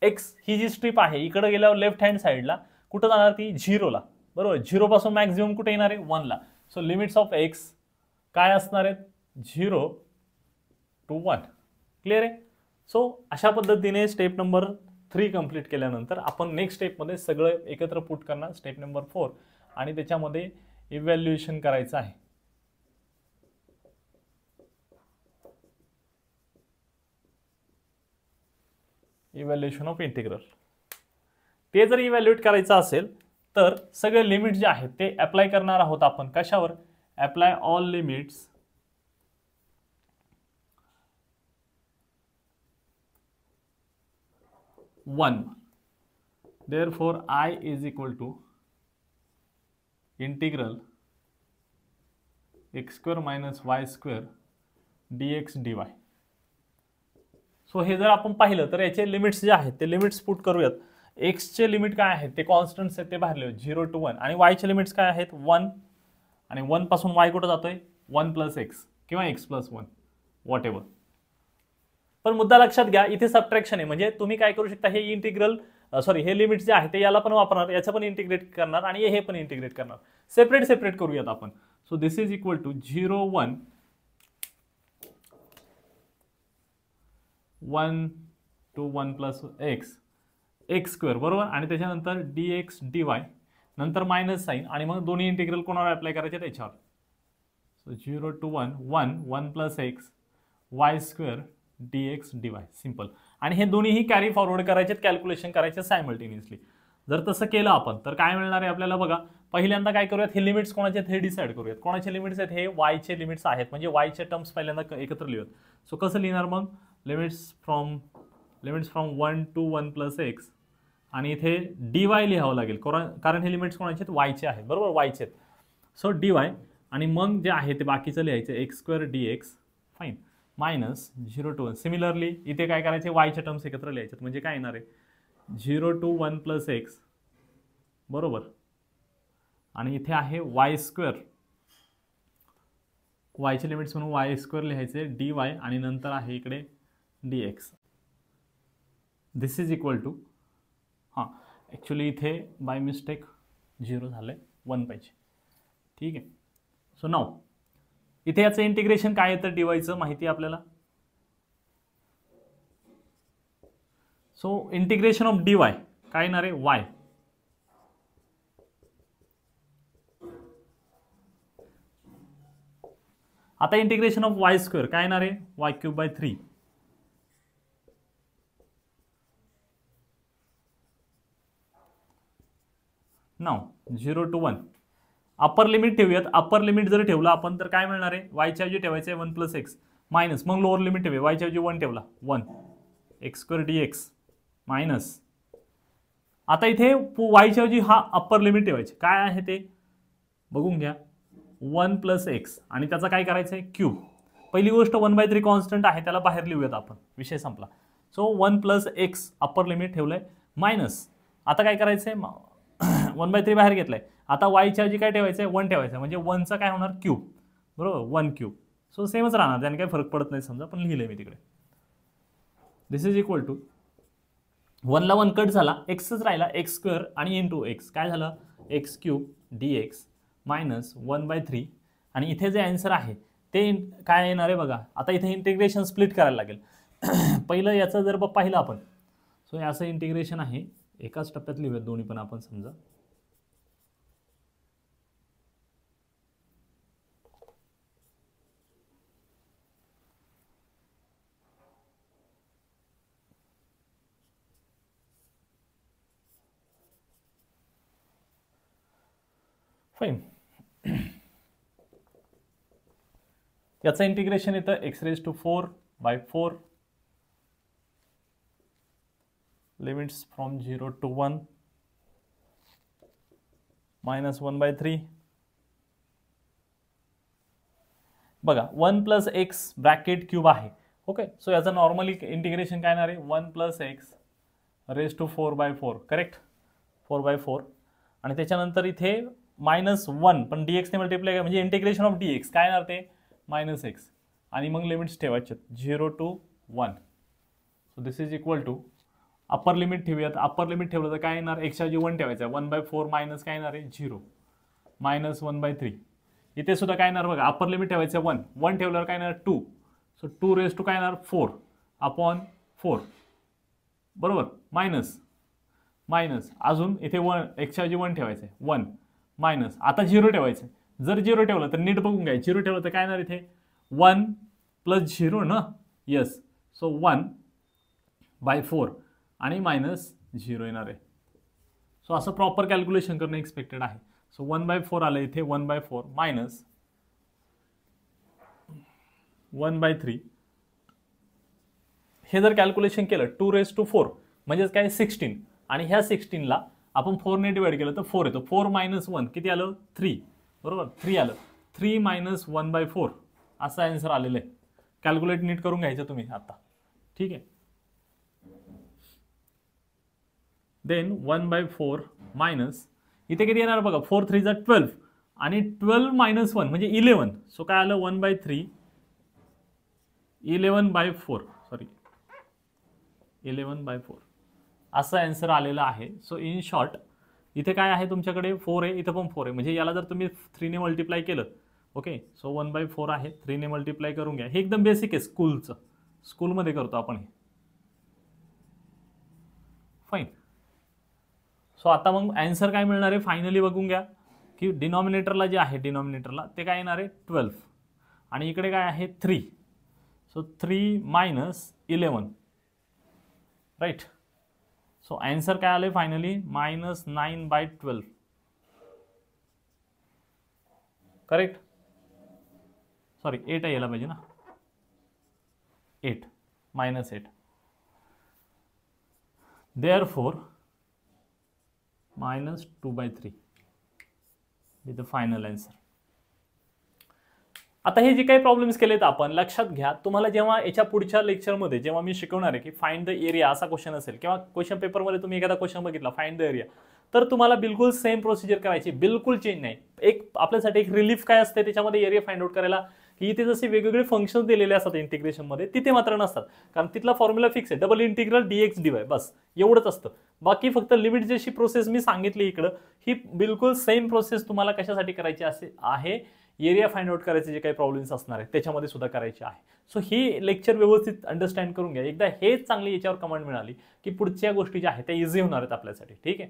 x ही जी स्ट्रीप आहे इकडे गेल्यावर लेफ्ट हँड साईडला कुठं जाणार, ती 0ला. बरोबर. 0 पासून मॅक्झिमम कुठे येणार आहे, 1ला. सो लिमिट्स ऑफ x काय असणार आहेत, 0 टू 1. क्लिअर आहे. सो अशा पद्धतीने स्टेप नंबर 3 कंप्लीट केल्यानंतर आपण नेक्स्ट स्टेपमध्ये सगळं एकत्र पुट करणार, स्टेप नंबर 4, आणि त्याच्यामध्ये इव्हॅल्युएशन करायचं आहे. Evaluation of integral. ते जर इव्हॅल्युएट करायचं असेल तर सगळे लिमिट जे आहेत ते अप्लाय करणार आहोत आपण. कशावर, apply all limits one. therefore I is equal to integral x square minus y square dx dy. So हे जर आपण पाहिलं तर याचे लिमिट्स जे आहेत ते लिमिट्स पुट करूयात. x चे लिमिट काय आहेत, ते कॉन्स्टंट्स आहेत, ते बाहेर 0 टू 1. आणि y चे लिमिट्स काय आहेत, 1. आणि 1 पासून y कुठं जातोय, 1 प्लस x किंवा x प्लस 1, वॉट एव्हर. पण मुद्दा लक्षात घ्या, इथे सबट्रॅक्शन आहे. म्हणजे तुम्ही काय करू शकता, हे इंटिग्रल हे लिमिट्स जे आहे ते याला पण वापरणार, याचं पण इंटिग्रेट करणार आणि हे पण इंटिग्रेट करणार. सेपरेट सेपरेट करूयात आपण. So this is equal to 0 1 1 to 1 plus x square. बरोबर. आणि त्याच्यानंतर dx dy, नंतर मायनस साईन, आणि मग दोन्ही इंटिग्रल कोणावर अप्लाय करायचे, त्याच्यावर. So 0 to 1 1 1 plus x y square dx dy. Simple. आणि हे दोन्हीही कॅरी फॉरवर्ड करायचे, कॅल्क्युलेशन करायचे सायमल्टेनियसली. जर तसं केलं आपण तर काय मिळणार आहे आपल्याला बघा. पहिल्यांदा काय करूयात, हे लिमिट्स कोणाचे आहेत हे डिसाईड करूयात. कोणाचे लिमिट्स आहेत, हे वायचे लिमिट्स आहेत, म्हणजे वायचे टर्म्स पहिल्यांदा एकत्र लिहूयात. सो कसं लिहिणार मग, limits from 1 to 1 plus x, आणि इथे dy लिहावं लागेल कारण हे लिमिट्स कोणाचे आहेत, वायचे आहेत. बरोबर, वायचे आहेत. सो dy, आणि मग जे आहे ते बाकीचं लिहायचं x square dx. Fine. Minus 0 to 1. Similarly इथे काय करायचे, वायचे टर्म्स एकत्र लिहायचे, म्हणजे काय येणार आहे 0 टू 1 प्लस एक्स. बरोबर. आणि इथे आहे वाय स्क्वेअर, वायचे लिमिट्स म्हणून वाय स्क्वेअर लिहायचे dy, आणि नंतर आहे इकडे dx. This is equal to, हां ॲक्च्युली इथे बाय मिस्टेक 0 झालं आहे, 1 पाहिजे. ठीक आहे. सो नाव इथे याचं इंटिग्रेशन काय येतं, डीवायचं माहिती आहे आपल्याला. सो इंटिग्रेशन ऑफ dy काय येणार आहे, y. आता इंटिग्रेशन ऑफ वाय स्क्वेअर काय येणार आहे, Y cube by 3. Now 0 to 1. Upper limit ठेवूयात. अप्पर लिमिट जर ठेवलं आपण तर काय मिळणार आहे, वायच्या ऐवजी ठेवायचं आहे 1 + x मायनस, मग लोअर लिमिट ठेवूया, वायच्या ऐवजी 1 ठेवला 1 x² dx मायनस. आता इथे वायच्या ऐवजी हा अप्पर लिमिट ठेवायचे, काय आहे ते बघून घ्या, 1 + x आणि त्याचा काय करायचं आहे क्यूब. पहिली गोष्ट 1/3 कॉन्स्टंट आहे, त्याला बाहेर लिहूयात आपण, विषय संपला. सो 1 + x अप्पर लिमिट ठेवलंय मायनस. आता काय करायचंय, 1/3 बाहेर घेतलाय. आता वायच्या ऐवजी काय ठेवायचं आहे, 1 ठेवायचं, म्हणजे 1चा काय होणार क्यूब, बरोबर 1 क्यूब. सो सेमच राहणार, त्याने काही फरक पडत नाही समजा, पण लिहिलंय मी तिकडे. दिस इज इक्वल टू 1 ला 1 कट झाला, एक्सच राहिला x² आणि इंटू x काय झालं x³ dx मायनस 1/3. आणि इथे जे आन्सर आहे ते काय येणार आहे बघा. आता इथे इंटिग्रेशन स्प्लिट करायला लागेल. पहिलं याचं जर पाहिलं आपण, सो हे असं इंटिग्रेशन आहे, एकाच टप्प्यात लिहूयात दोन्ही पण आपण समजा. फाईन. याचं इंटिग्रेशन येतं x⁴/4 limits from 0 to 1 minus 1/3. बघा 1 + x ब्रॅकेट क्यूब आहे. ओके, सो याचं नॉर्मली इंटिग्रेशन काय येणार आहे, 1 + x⁴/4 करेक्ट, 4/4. आणि त्याच्यानंतर इथे -1 पण dx ने मल्टिप्लाय म्हणजे इंटिग्रेशन ऑफ dx काय येणार ते -x. आणि मग लिमिट्स ठेवायचे 0 to 1. So this is equal to upper limit ठेवूयात. अप्पर लिमिट ठेवलं तर काय येणार, x ऐवजी 1 ठेवायचं, 1/4 मायनस काय येणार आहे 0 मायनस 1/3. इथे सुद्धा काय येणार बघा, अप्पर लिमिट ठेवायचं 1 ठेवल्यावर काय येणार 2. सो 2 काय येणार 4/4 बरोबर, मायनस अजून इथे 1 x ऐवजी 1 ठेवायचं 1 मायनस. आता 0 ठेवायचं. जर 0 ठेवलं तर नीट बघून घ्या, 0 ठेवलं तर काय येणार इथे 1 + 0 ना, यस. सो 1/4 आणि -0 येणार आहे. सो असं प्रॉपर कॅल्क्युलेशन करणं एक्सपेक्टेड आहे. सो 1/4 आलं इथे, 1/4 मायनस 1/3. हे जर कॅल्क्युलेशन केलं 2⁴ म्हणजेच काय 16. आणि ह्या 16ला आपण 4 ने डिवाइड केलं तर 4 येतो. 4 - 1 किती आलं 3 बरोबर, 3 आलं. 3 - 1/4 असा आन्सर आलेलं आहे. कॅल्क्युलेट नीट करून घ्यायचं तुम्ही आता, ठीक आहे. देन 1/4 मायनस इथे किती येणार बघा, 4 3 = 12 आणि 12 - 1 म्हणजे 11. सो काय आलं 1/3 11/4 सॉरी 11/4 असं आन्सर आलेलं आहे. सो इन शॉर्ट इथे काय आहे तुमच्याकडे 4 आहे, इथे पण 4 आहे, म्हणजे याला जर तुम्ही 3 ने मल्टिप्लाय केलं, ओके, सो 1/4 आहे, 3 ने मल्टिप्लाय करून घ्या. हे एकदम बेसिक आहे, स्कूलमध्ये करतो आपण हे. फाईन. सो आता मग आन्सर काय मिळणार आहे फायनली बघून घ्या, की डिनॉमिनेटरला जे आहे डिनॉमिनेटरला ते काय येणार आहे 12 आणि इकडे काय आहे 3. So 3 - 11 right. सो आन्सर काय आले फायनली -9/12 करेक्ट. सॉरी 8 यायला पाहिजे ना, 8 -8. Therefore -2/3 with the final answer. आता हे जे काही प्रॉब्लेम्स केलेत आपण लक्षात घ्या, तुम्हाला जेव्हा याच्या पुढच्या लेक्चरमध्ये जेव्हा मी शिकवणार आहे की फाइंड द एरिया असा क्वेश्चन असेल किंवा क्वेश्चन पेपरमध्ये तुम्ही एखादा क्वेश्चन बघितला फाइंड द एरिया, तर तुम्हाला बिलकुल सेम प्रोसिजर करायची, बिलकुल चेंज नाही. एक आपल्यासाठी एक रिलीफ काय असते त्याच्यामध्ये एरिया फाइंड आउट करायला, की इथे जसे वेगवेगळे फंक्शन्स दिलेले असतात इंटिग्रेशनमध्ये तिथे मात्र नसतात, कारण तिथला फॉर्म्युला फिक्स आहे, डबल इंटिग्रल dx dy बस एवढंच असतं. बाकी फक्त लिमिट जशी प्रोसेस मी सांगितली इकडं ही बिलकुल सेम प्रोसेस तुम्हाला कशासाठी करायची असे आहे, एरिया फाइंड आउट करायचे जे काही प्रॉब्लेम्स असणार आहेत त्याच्यामध्ये सुद्धा करायचे आहे. सो ही लेक्चर व्यवस्थित अंडरस्टँड करून घ्या. एकदा हेच चांगली याच्यावर कमांड मिळाली की पुढच्या गोष्टी ज्या आहेत त्या इझी होणार आहेत आपल्यासाठी. ठीक आहे.